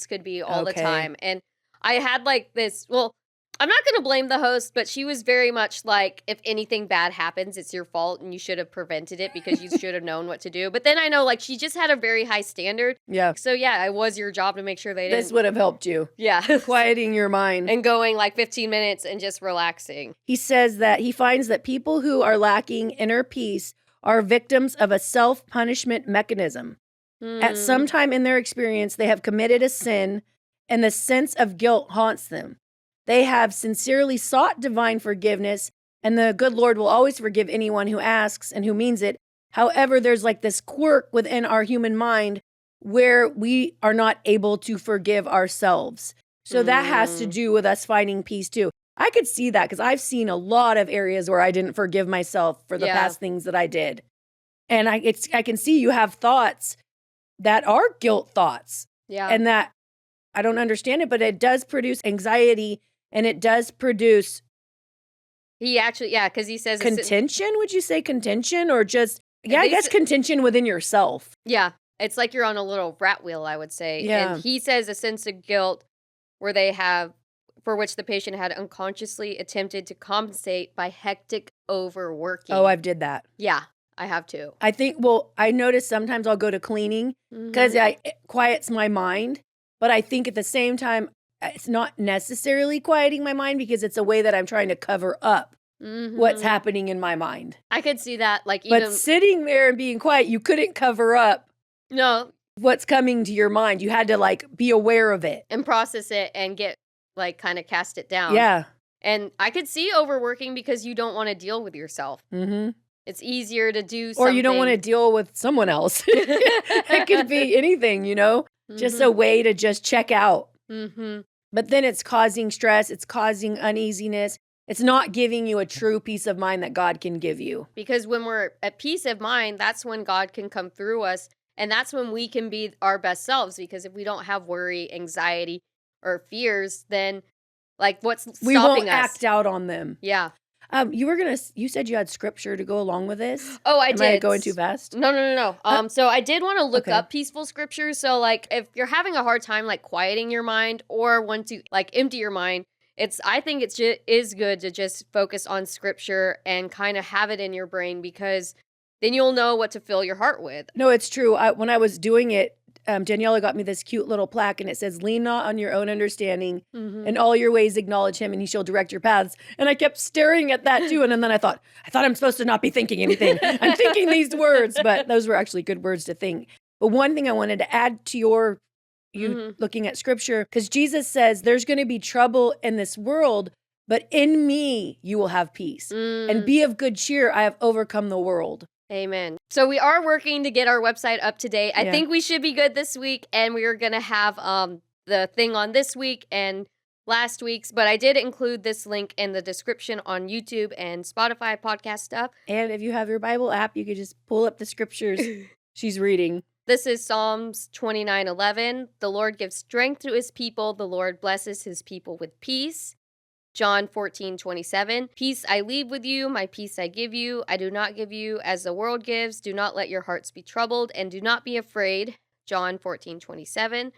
could be all the time. And I had like this, well, I'm not going to blame the host, but she was very much like, if anything bad happens, it's your fault and you should have prevented it because you should have known what to do. But then I know like she just had a very high standard. Yeah. So yeah, it was your job to make sure they didn't. This would have helped you. Yeah. Quieting your mind. And going like 15 minutes and just relaxing. He says that he finds that people who are lacking inner peace are victims of a self-punishment mechanism. At some time in their experience, they have committed a sin and the sense of guilt haunts them. They have sincerely sought divine forgiveness, and the good Lord will always forgive anyone who asks and who means it. However, there's like this quirk within our human mind where we are not able to forgive ourselves. So that has to do with us finding peace too. I could see that because I've seen a lot of areas where I didn't forgive myself for the past things that I did. And I can see you have thoughts that are guilt thoughts. Yeah. And that I don't understand it, but it does produce anxiety and it does produce He actually, because he says contention. Would you say contention or just, I guess contention within yourself. Yeah. It's like you're on a little rat wheel, I would say. Yeah. And he says a sense of guilt for which the patient had unconsciously attempted to compensate by hectic overworking. Oh, I've did that. Yeah, I have too. I think, I notice sometimes I'll go to cleaning because it quiets my mind. But I think at the same time, it's not necessarily quieting my mind because it's a way that I'm trying to cover up what's happening in my mind. I could see that. But sitting there and being quiet, you couldn't cover up what's coming to your mind. You had to like be aware of it. And process it and get like kind of cast it down. Yeah. And I could see overworking because you don't want to deal with yourself. It's easier to do something. Or you don't want to deal with someone else. It could be anything, just a way to just check out. But then it's causing stress. It's causing uneasiness. It's not giving you a true peace of mind that God can give you. Because when we're at peace of mind, that's when God can come through us. And that's when we can be our best selves. Because if we don't have worry, anxiety, or fears, then like what's stopping us? We won't act out on them. Yeah. You said you had scripture to go along with this? Oh, I did. Am I going too fast? No. So I did want to look up peaceful scriptures. So like if you're having a hard time like quieting your mind or want to like empty your mind, I think it is good to just focus on scripture and kind of have it in your brain because then you'll know what to fill your heart with. No, it's true. When I was doing it, Daniela got me this cute little plaque and it says, lean not on your own understanding in all your ways acknowledge him and he shall direct your paths. And I kept staring at that too. And then I thought I'm supposed to not be thinking anything. I'm thinking these words, but those were actually good words to think. But one thing I wanted to add to you looking at scripture, because Jesus says there's going to be trouble in this world, but in me you will have peace. And be of good cheer. I have overcome the world. Amen. So we are working to get our website up to date. I think we should be good this week, and we are going to have the thing on this week, and last week's, but I did include this link in the description on YouTube and Spotify podcast stuff. And if you have your Bible app, you could just pull up the scriptures she's reading. This is Psalms 29:11. The Lord gives strength to his people. The Lord blesses his people with peace. John 14:27. Peace I leave with you, my peace I give you. I do not give you as the world gives. Do not let your hearts be troubled, and do not be afraid. John 14:27.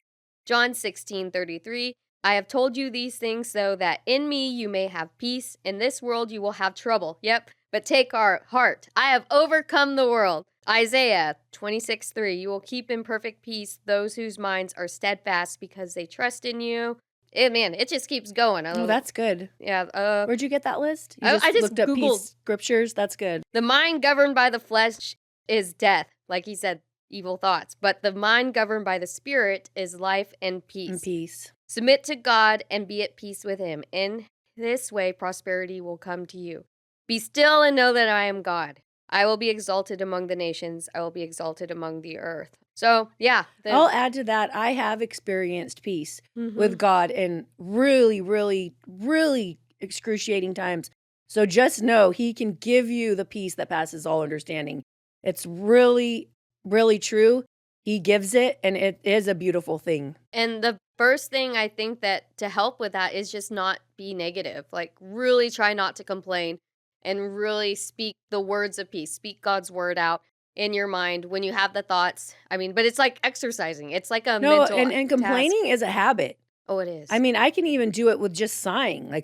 John 16:33. I have told you these things so that in me you may have peace. In this world you will have trouble. Yep, but take heart. I have overcome the world. Isaiah 26:3. You will keep in perfect peace those whose minds are steadfast because they trust in you. It just keeps going. Oh, that's good. Yeah. Where'd you get that list? You I just looked up Googled peace scriptures. That's good. The mind governed by the flesh is death, like he said, evil thoughts. But the mind governed by the spirit is life and peace. And peace. Submit to God and be at peace with him. In this way, prosperity will come to you. Be still and know that I am God. I will be exalted among the nations. I will be exalted among the earth. So, yeah. I'll add to that. I have experienced peace with God in really, really, really excruciating times. So just know he can give you the peace that passes all understanding. It's really, really true. He gives it, and it is a beautiful thing. And the first thing I think that to help with that is just not be negative. Like, really try not to complain and really speak the words of peace. Speak God's word out in your mind when you have the thoughts. But it's like exercising. It's like a mental and complaining task. Is a habit. Oh, it is. I can even do it with just sighing. Like,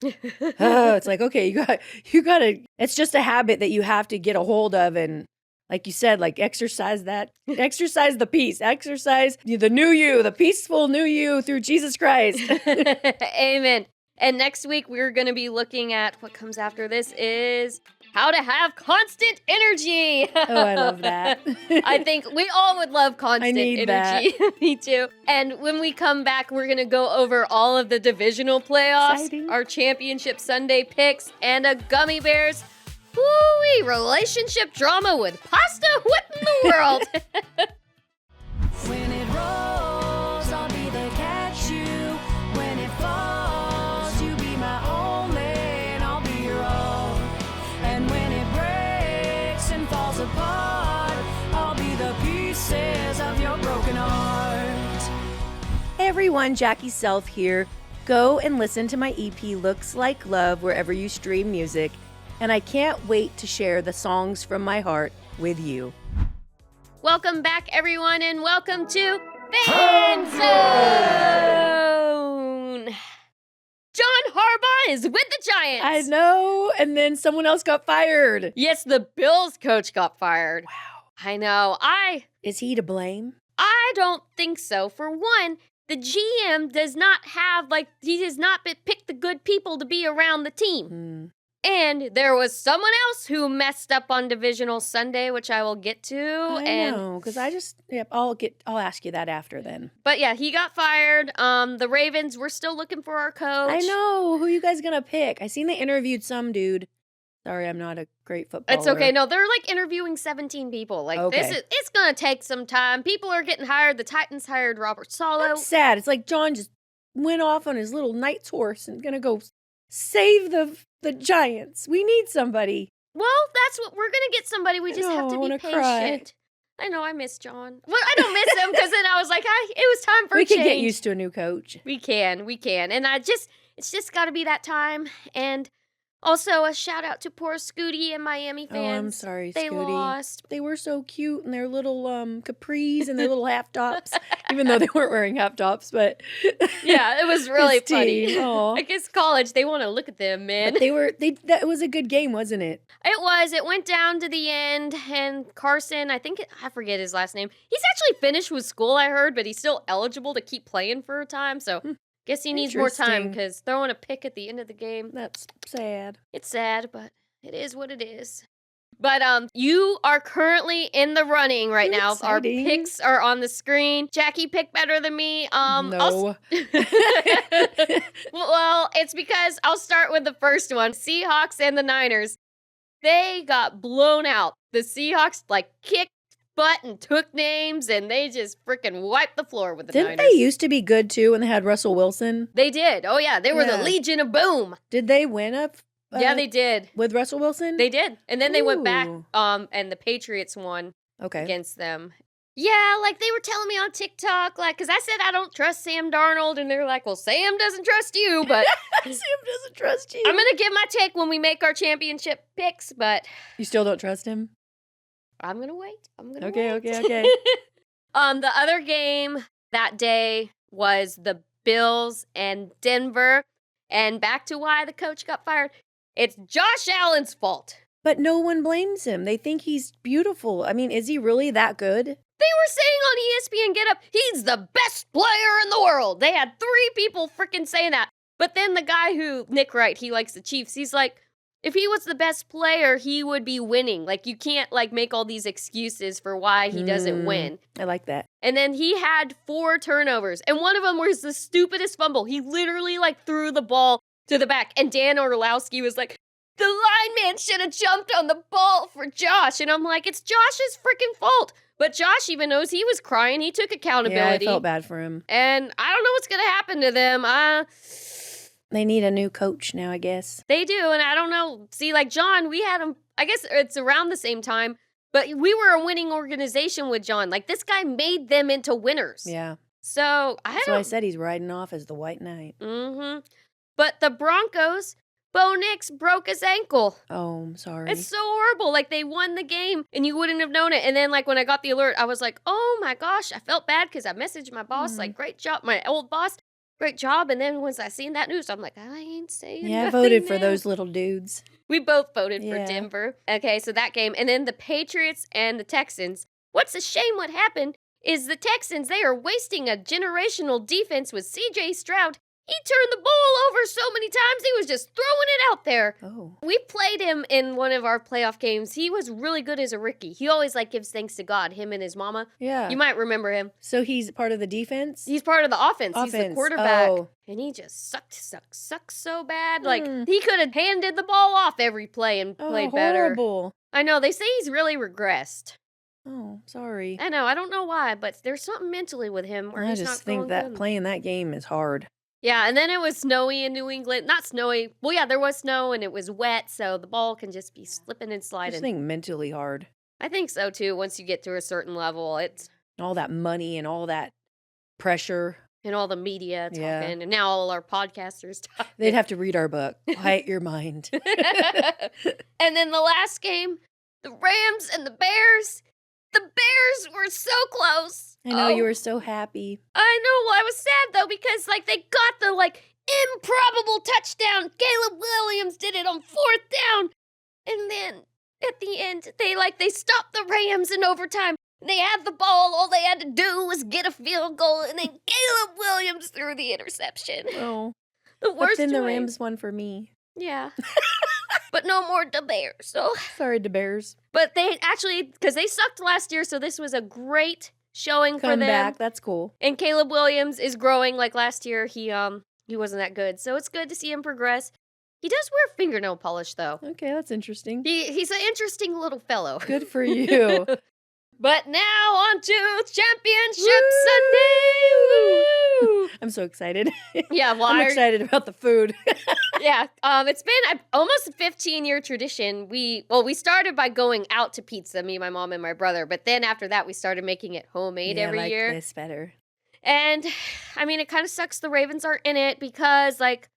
it's like, okay, you got to, it's just a habit that you have to get a hold of. And like you said, like exercise that, exercise the peace, exercise the new you, the peaceful new you through Jesus Christ. Amen. And next week, we're going to be looking at what comes after this is how to have constant energy. Oh, I love that. I think we all would love constant energy. Me too. And when we come back, we're going to go over all of the divisional playoffs, Exciting. Our championship Sunday picks, and a Gummy Bears woo-wee relationship drama with pasta whipping the world. When it rolls, I'll be there, catch you. When it falls, you be my only, and I'll be your all. And when it breaks and falls apart, I'll be the pieces of your broken heart. Hey everyone, Jackie Self here. Go and listen to my EP Looks Like Love wherever you stream music. And I can't wait to share the songs from my heart with you. Welcome back, everyone, and welcome to Fan Zone. John Harbaugh is with the Giants. I know, and then someone else got fired. Yes, the Bills coach got fired. Wow. I know. Is he to blame? I don't think so. For one, the GM does not have, he does not pick the good people to be around the team. And there was someone else who messed up on Divisional Sunday, which I will get to. I know, because I'll ask you that after then. But yeah, he got fired. The Ravens, we're still looking for our coach. I know. Who you guys gonna pick? I seen they interviewed some dude. Sorry, I'm not a great footballer. It's okay. No, they're interviewing 17 people. It's gonna take some time. People are getting hired. The Titans hired Robert Saleh. That's sad. It's like John just went off on his little knight's horse and gonna go save the Giants. We need somebody. Well, that's what we're gonna get somebody. We just have to be patient. Cry. I know I miss John. Well, I don't miss him because then I was like, it was time for we change. can get used to a new coach. We can, and it's just got to be that time. And also a shout out to poor Scooty and Miami fans. Oh, I'm sorry, they Scooty. lost. They were so cute in their little capris and their little half tops, even though they weren't wearing half tops. But yeah, it was really funny. Aw. I guess college, they want to look at them, man. But that was a good game, wasn't it? It was. It went down to the end, and Carson, I forget his last name. He's actually finished with school, I heard, but he's still eligible to keep playing for a time. So guess he needs more time because throwing a pick at the end of the game. That's sad. It's sad, but it is what it is. But you are currently in the running right now. Exciting. Our picks are on the screen. Jackie picked better than me. No. Well, it's because I'll start with the first one. Seahawks and the Niners. They got blown out. The Seahawks kicked butt and took names, and they just freaking wiped the floor with the Didn't Niners. they used to be good too when they had Russell Wilson? They did. Oh, yeah. They were the Yeah. Legion of Boom. Did they win up? Yeah, they did. With Russell Wilson? They did. And then they went back, Ooh. and the Patriots won Okay. against them. Yeah, like they were telling me on TikTok, like, because I said I don't trust Sam Darnold, and they're like, well, Sam doesn't trust you, but Sam doesn't trust you. I'm going to give my take when we make our championship picks, but You still don't trust him? I'm going to wait. I'm going to Okay, wait. okay. The other game that day was the Bills and Denver, and back to why the coach got fired. It's Josh Allen's fault. But no one blames him. They think he's beautiful. I mean, is he really that good? They were saying on ESPN Get Up, he's the best player in the world. They had 3 people freaking saying that. But then the guy Nick Wright, he likes the Chiefs. He's like, if he was the best player, he would be winning. Like, you can't, like, make all these excuses for why he doesn't win. I like that. And then he had 4 turnovers. And one of them was the stupidest fumble. He literally, like, threw the ball to the back. And Dan Orlowski was like, the lineman should have jumped on the ball for Josh. And I'm like, it's Josh's freaking fault. But Josh even knows he was crying. He took accountability. Yeah, I felt bad for him. And I don't know what's going to happen to them. They need a new coach now, I guess. They do, and I don't know. See, like John, we had him, I guess it's around the same time, but we were a winning organization with John. Like, this guy made them into winners. Yeah. So, That's why I said he's riding off as the White Knight. Mm-hmm. But the Broncos, Bo Nix broke his ankle. Oh, I'm sorry. It's so horrible. Like, they won the game, and you wouldn't have known it. And then, like, when I got the alert, I was like, oh my gosh, I felt bad because I messaged my boss, like, great job, my old boss. Great job. And then once I seen that news, I'm like, I ain't saying Yeah, I nothing voted for now. those little dudes. We both voted for Yeah. Denver. Okay, so that game. And then the Patriots and the Texans. What's a shame what happened is the Texans, they are wasting a generational defense with C.J. Stroud. He turned the ball over so many times, he was just throwing it out there. Oh. We played him in one of our playoff games. He was really good as a rookie. He always, like, gives thanks to God, him and his mama. Yeah. You might remember him. So he's part of the defense? He's part of the offense. He's the Offense. quarterback. Oh. And he just sucked so bad. Like, he could have handed the ball off every play and played better. Horrible. I know. They say he's really regressed. Oh, sorry. I know. I don't know why, but there's something mentally with him where I he's just not think going that good. playing that game is hard. Yeah, and then it was snowy in New England. Not snowy. Well, yeah, there was snow and it was wet, so the ball can just be slipping and I just sliding. think mentally hard. I think so, too. Once you get to a certain level, it's... All that money and all that pressure. And all the media talking, Yeah. and now all our podcasters talking. They'd have to read our book. Quiet your mind. And then the last game, the Rams and the Bears. The Bears were so close. I know you were so happy. I know. Well, I was sad though because like they got the like improbable touchdown. Caleb Williams did it on 4th down, and then at the end they stopped the Rams in overtime. They had the ball. All they had to do was get a field goal, and then Caleb Williams threw the interception. Oh. The But worst. then the way. Rams won for me. Yeah. But no more the Bears. So, Sorry, the Bears. but they actually, because they sucked last year, so this was a great showing for Come them. back. That's cool. And Caleb Williams is growing. Like last year, he wasn't that good, so it's good to see him progress. He does wear fingernail polish though. Okay, that's interesting. He's an interesting little fellow. Good for you. But now on to Championship Woo! Sunday. Woo! I'm so excited. Yeah, well, I'm excited about the food. Yeah, it's been almost a 15-year tradition. We started by going out to pizza, me, my mom, and my brother. But then after that, we started making it homemade Yeah, every I like year. this better. And I mean, it kind of sucks the Ravens aren't in it because like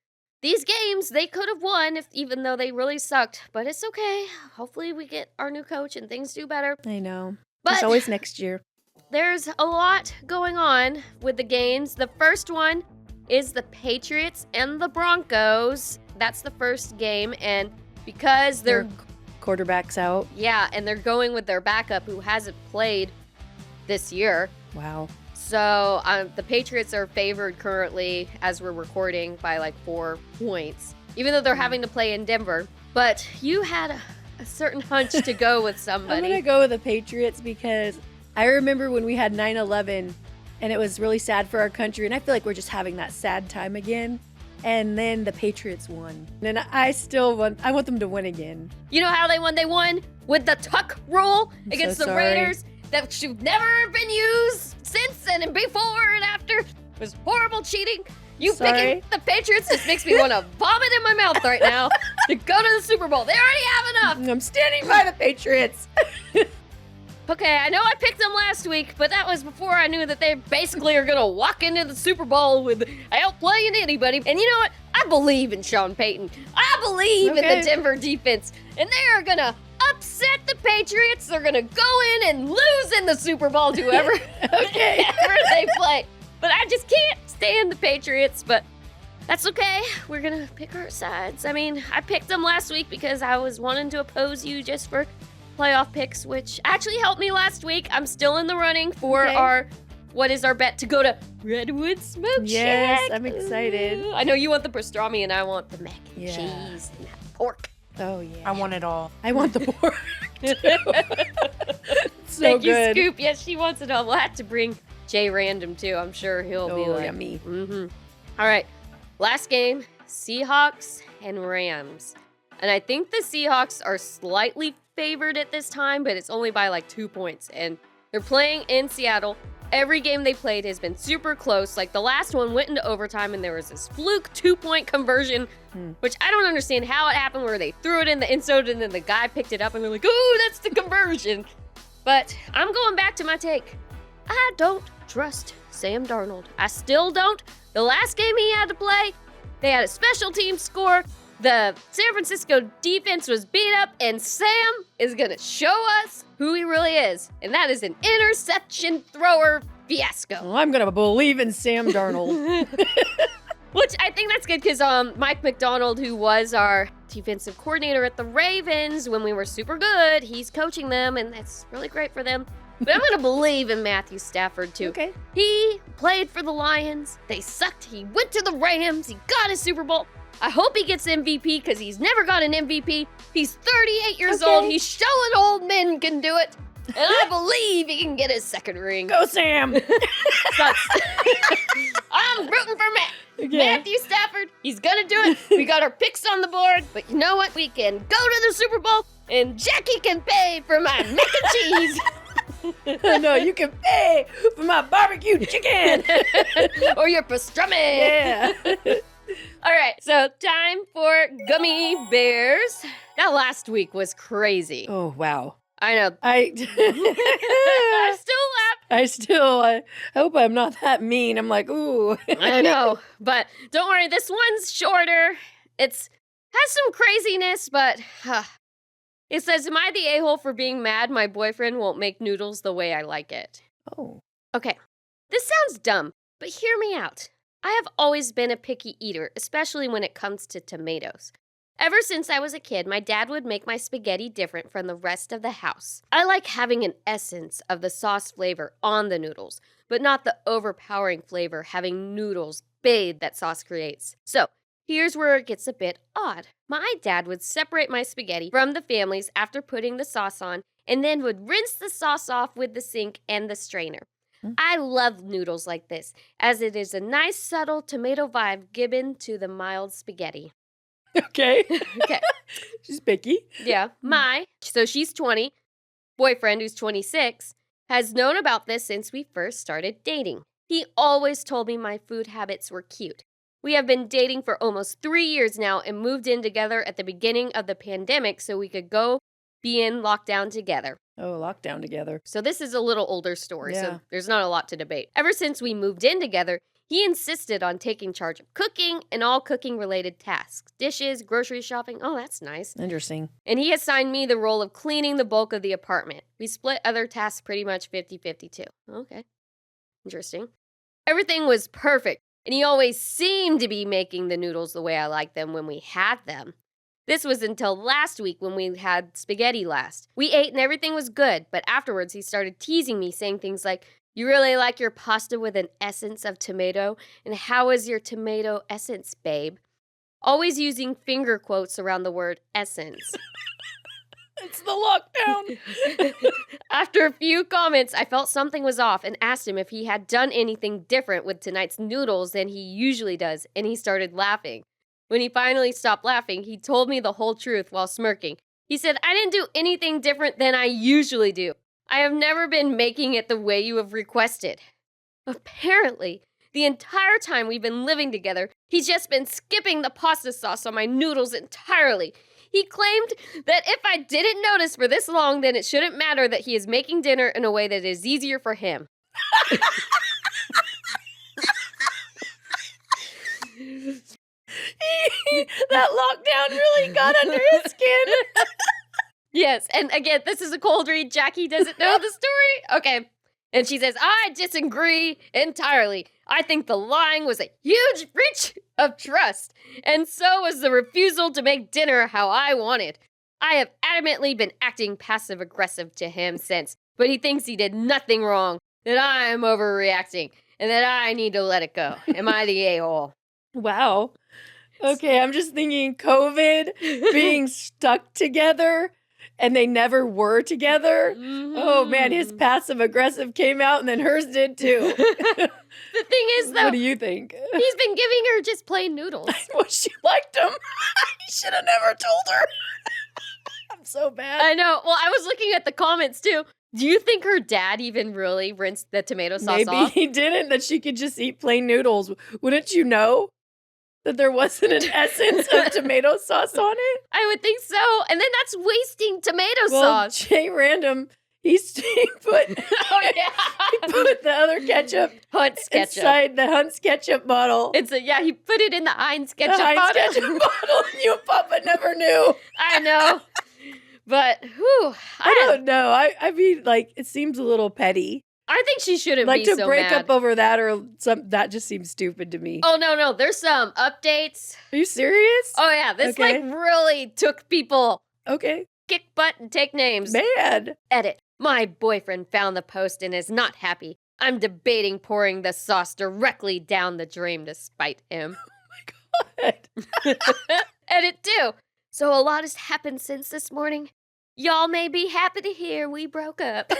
these games they could have won even though they really sucked. But it's okay. Hopefully, we get our new coach and things do better. I know. But It's always next year. there's a lot going on with the games. The first one is the Patriots and the Broncos. That's the first game, and because they're Quarterback's out. yeah, and they're going with their backup who hasn't played this year. Wow. So the Patriots are favored currently as we're recording by like 4 points, even though they're having to play in Denver. But you had a certain hunch to go with I'm somebody. going to go with the Patriots because I remember when we had 9/11 and it was really sad for our country. And I feel like we're just having that sad time again. And then the Patriots won. And I want them to win again. You know how they won? They won with the tuck rule against so the sorry. Raiders. that should never have been used since and before and after. It was horrible cheating. You picking the Patriots just makes me want to vomit in my mouth right now to go to the Super Bowl. They already have enough. I'm standing by the Patriots. Okay, I know I picked them last week, but that was before I knew that they basically are going to walk into the Super Bowl with outplaying anybody. And you know what? I believe in Sean Payton. I believe in the Denver defense. And they are going to upset the Patriots. They're going to go in and lose in the Super Bowl to whoever, whoever they play. But I just can't stand the Patriots, but that's okay. We're going to pick our sides. I mean, I picked them last week because I was wanting to oppose you just for playoff picks, which actually helped me last week. I'm still in the running for our bet to go to Redwood Smoke Shack. Yes, I'm excited. I know you want the pastrami and I want the mac and cheese and that pork. Oh, yeah. I want it all. I want the pork, too. Thank you, Scoop. Yes, she wants it all. We'll have to bring Jay Random, too. I'm sure he'll be like... yummy. Mm-hmm. All right. Last game, Seahawks and Rams. And I think the Seahawks are slightly favored at this time, but it's only by like 2 points. And they're playing in Seattle. Every game they played has been super close. Like the last one went into overtime and there was this fluke 2-point conversion, which I don't understand how it happened, where they threw it in the end zone and then the guy picked it up and they're like, "Ooh, that's the conversion." But I'm going back to my take. I don't trust Sam Darnold. I still don't. The last game he had to play, they had a special team score. The San Francisco defense was beat up, and Sam is going to show us who he really is. And that is an interception thrower fiasco. Well, I'm going to believe in Sam Darnold. Which I think that's good because Mike McDonald, who was our defensive coordinator at the Ravens when we were super good, he's coaching them, and that's really great for them. But I'm going to believe in Matthew Stafford, too. Okay. He played for the Lions. They sucked. He went to the Rams. He got his Super Bowl. I hope he gets MVP because he's never got an MVP. He's 38 years old. He's showing old men can do it. And I believe he can get his second ring. Go, Sam. I'm rooting for Matthew Stafford. He's going to do it. We got our picks on the board. But you know what? We can go to the Super Bowl and Jackie can pay for my mac and cheese. No, you can pay for my barbecue chicken. Or your pastrami. Yeah. All right, so time for Gummy Bears. That last week was crazy. Oh, wow. I know. I still laugh. I hope I'm not that mean. I'm like, ooh. I know, but don't worry. This one's shorter. Has some craziness, but it says, "Am I the a-hole for being mad my boyfriend won't make noodles the way I like it?" Oh. Okay, this sounds dumb, but hear me out. I have always been a picky eater, especially when it comes to tomatoes. Ever since I was a kid, my dad would make my spaghetti different from the rest of the house. I like having an essence of the sauce flavor on the noodles, but not the overpowering flavor having noodles bathe that sauce creates. So, here's where it gets a bit odd. My dad would separate my spaghetti from the family's after putting the sauce on, and then would rinse the sauce off with the sink and the strainer. I love noodles like this, as it is a nice subtle tomato vibe given to the mild spaghetti. Okay. Okay. She's picky. Yeah. So she's 20, boyfriend, who's 26, has known about this since we first started dating. He always told me my food habits were cute. We have been dating for almost 3 years now and moved in together at the beginning of the pandemic so we could go be in lockdown together. Oh, lockdown together. So this is a little older story, Yeah. so there's not a lot to debate. Ever since we moved in together, he insisted on taking charge of cooking and all cooking-related tasks. Dishes, grocery shopping. Oh, that's nice. Interesting. And he assigned me the role of cleaning the bulk of the apartment. We split other tasks pretty much 50-50 too. Okay. Interesting. Everything was perfect, and he always seemed to be making the noodles the way I like them when we had them. This was until last week when we had spaghetti last. We ate and everything was good, but afterwards he started teasing me, saying things like, "You really like your pasta with an essence of tomato? And how is your tomato essence, babe?" Always using finger quotes around the word essence. It's the lockdown. After a few comments, I felt something was off and asked him if he had done anything different with tonight's noodles than he usually does, and he started laughing. When he finally stopped laughing, he told me the whole truth while smirking. He said, "I didn't do anything different than I usually do. I have never been making it the way you have requested. Apparently, the entire time we've been living together, he's just been skipping the pasta sauce on my noodles entirely. He claimed that if I didn't notice for this long, then it shouldn't matter that he is making dinner in a way that is easier for him. That lockdown really got under his skin. Yes, and again, this is a cold read. Jackie doesn't know the story. Okay. And she says, I disagree entirely. I think the lying was a huge breach of trust, and so was the refusal to make dinner how I wanted. I have adamantly been acting passive-aggressive to him since, but he thinks he did nothing wrong, that I am overreacting, and that I need to let it go. Am I the a-hole? Wow. Okay, I'm just thinking COVID, being stuck together, and they never were together. Mm-hmm. Oh man, his passive aggressive came out and then hers did too. The thing is, though, What do you think? he's been giving her just plain noodles. Well, she liked him. He should have never told her. I'm so bad. I know. Well, I was looking at the comments, too. Do you think her dad even really rinsed the tomato sauce Maybe off? he didn't, that she could just eat plain noodles. Wouldn't you know that there wasn't an essence of tomato sauce on it? I would think so. And then that's wasting tomato Well, sauce. Jay Random, he put Oh, yeah. he put the other ketchup Hunt's ketchup. inside the Hunt's ketchup bottle. He put it in the Heinz The ketchup Heinz bottle. ketchup bottle. You and Papa never knew. I know. But, whew. I don't know. I mean, like, it seems a little petty. I think she shouldn't Like, be to so break mad. up over that or some, that just seems stupid to me. Oh, no. There's some updates. Are you serious? Oh, yeah. This, Okay. really took people. Okay. Kick butt and take names. Man. Edit. My boyfriend found the post and is not happy. I'm debating pouring the sauce directly down the drain to spite him. God. Edit 2. So a lot has happened since this morning. Y'all may be happy to hear we broke up.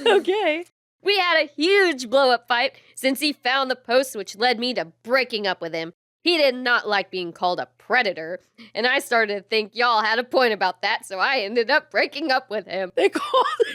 Okay. We had a huge blow-up fight since he found the post, which led me to breaking up with him. He did not like being called a predator, and I started to think y'all had a point about that, so I ended up breaking up with him.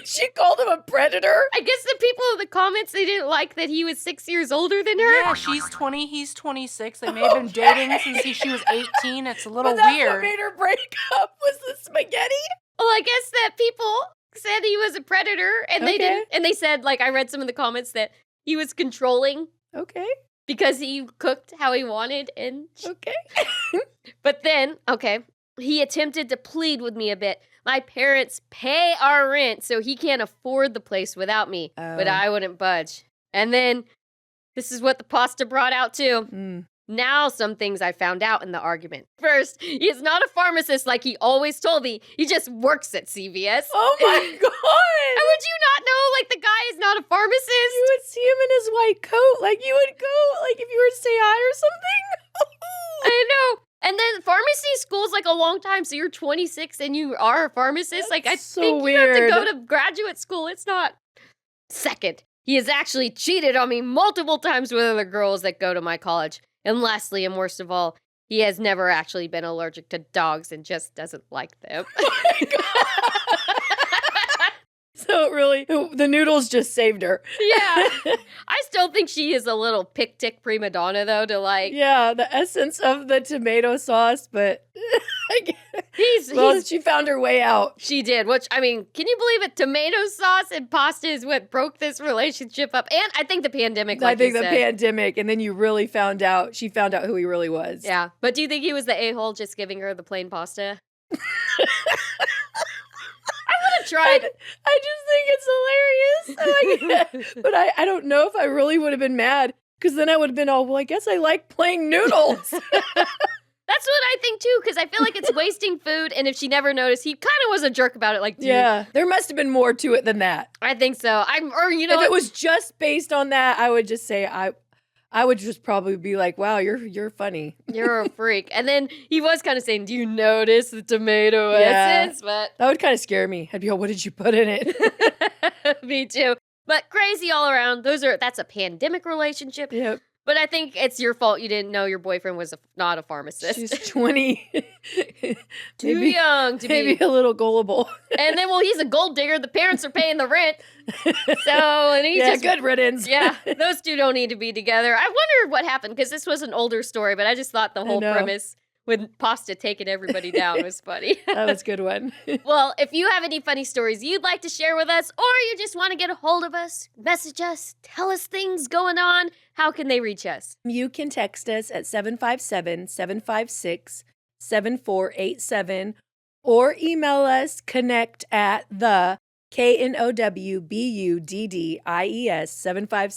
She called him a predator? I guess the people in the comments, they didn't like that he was 6 years older than her. Yeah, she's 20, he's 26. They may have been dating since she was 18. It's a little But that's weird. what made her break up was the spaghetti? Well, I guess that people said he was a predator, and they Okay. didn't. And they said, like, I read some of the comments that he was controlling Okay. because he cooked how he wanted, and Okay. but then, okay, he attempted to plead with me a bit. My parents pay our rent, so he can't afford the place without me, but Oh. I wouldn't budge. And then, this is what the pasta brought out too. Mm. Now, some things I found out in the argument. First, he is not a pharmacist like he always told me. He just works at CVS. Oh my How God. would you not know? Like, the guy is not a pharmacist. You would see him in his white coat. Like, you would go, like, if you were to say hi or something. I know. And then pharmacy school's like a long time, so you're 26 and you are a pharmacist. Like, I That's so think you have to go weird. to graduate school. It's not. Second, he has actually cheated on me multiple times with other girls that go to my college. And lastly, and worst of all, he has never actually been allergic to dogs and just doesn't like them. So really, the noodles just saved her. Yeah. I still think she is a little pick-tick prima donna, though, to like... Yeah, the essence of the tomato sauce, but He's she found her way out. She did, which, I mean, can you believe it? Tomato sauce and pasta is what broke this relationship up. And I think the pandemic, like I think you the said. pandemic, and then she found out who he really was. Yeah. But do you think he was the a-hole just giving her the plain pasta? I would have tried. I just think it's hilarious. But I don't know if I really would have been mad, because then I would have been all, well, I guess I like plain noodles. That's what I think, too, because I feel like it's wasting food. And if she never noticed, he kind of was a jerk about it. Like, dude, Yeah, there must have been more to it than that. I think so. If it was just based on that, I would just say I would just probably be like, wow, you're funny. You're a freak. And then he was kind of saying, do you notice the tomato Yeah. essence? But That would kind of scare me. I'd be like, what did you put in it? me too. But crazy all around. That's a pandemic relationship. Yep. But I think it's your fault you didn't know your boyfriend was not a pharmacist. She's 20. Too Maybe- young to Maybe be. a little gullible. And then, well, he's a gold digger. The parents are paying the rent. So, and he's Yeah, just. good riddance. Yeah, those two don't need to be together. I wondered what happened because this was an older story, but I just thought the whole know. premise with Pasta taking everybody down was funny. That was a good one. Well, if you have any funny stories you'd like to share with us, or you just want to get a hold of us, message us, tell us things going on, how can they reach us? You can text us at 757-756-7487 or email us connect at the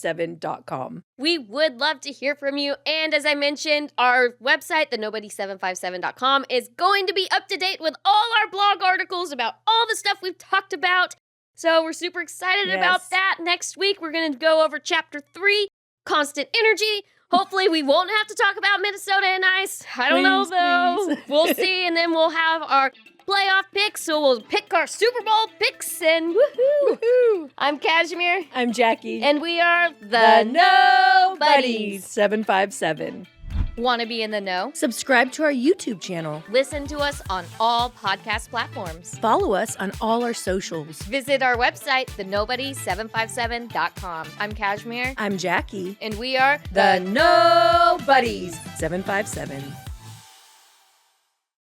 KNOWBUDDIES757.com. We would love to hear from you. And as I mentioned, our website, thenobody757.com, is going to be up to date with all our blog articles about all the stuff we've talked about. So we're super excited about Yes. that. Next week, we're going to go over Chapter 3, Constant Energy. Hopefully, we won't have to talk about Minnesota and ice. I don't know, Please, though. please. We'll see. And then we'll have our playoff picks. So we'll pick our Super Bowl picks. And woohoo! Woohoo! I'm Kashmir. I'm Jackie. And we are the Nobodies. 757. Want to be in the know? Subscribe to our YouTube channel. Listen to us on all podcast platforms. Follow us on all our socials. Visit our website, thenobody757.com. I'm Kashmir. I'm Jackie. And we are The Nobodies 757.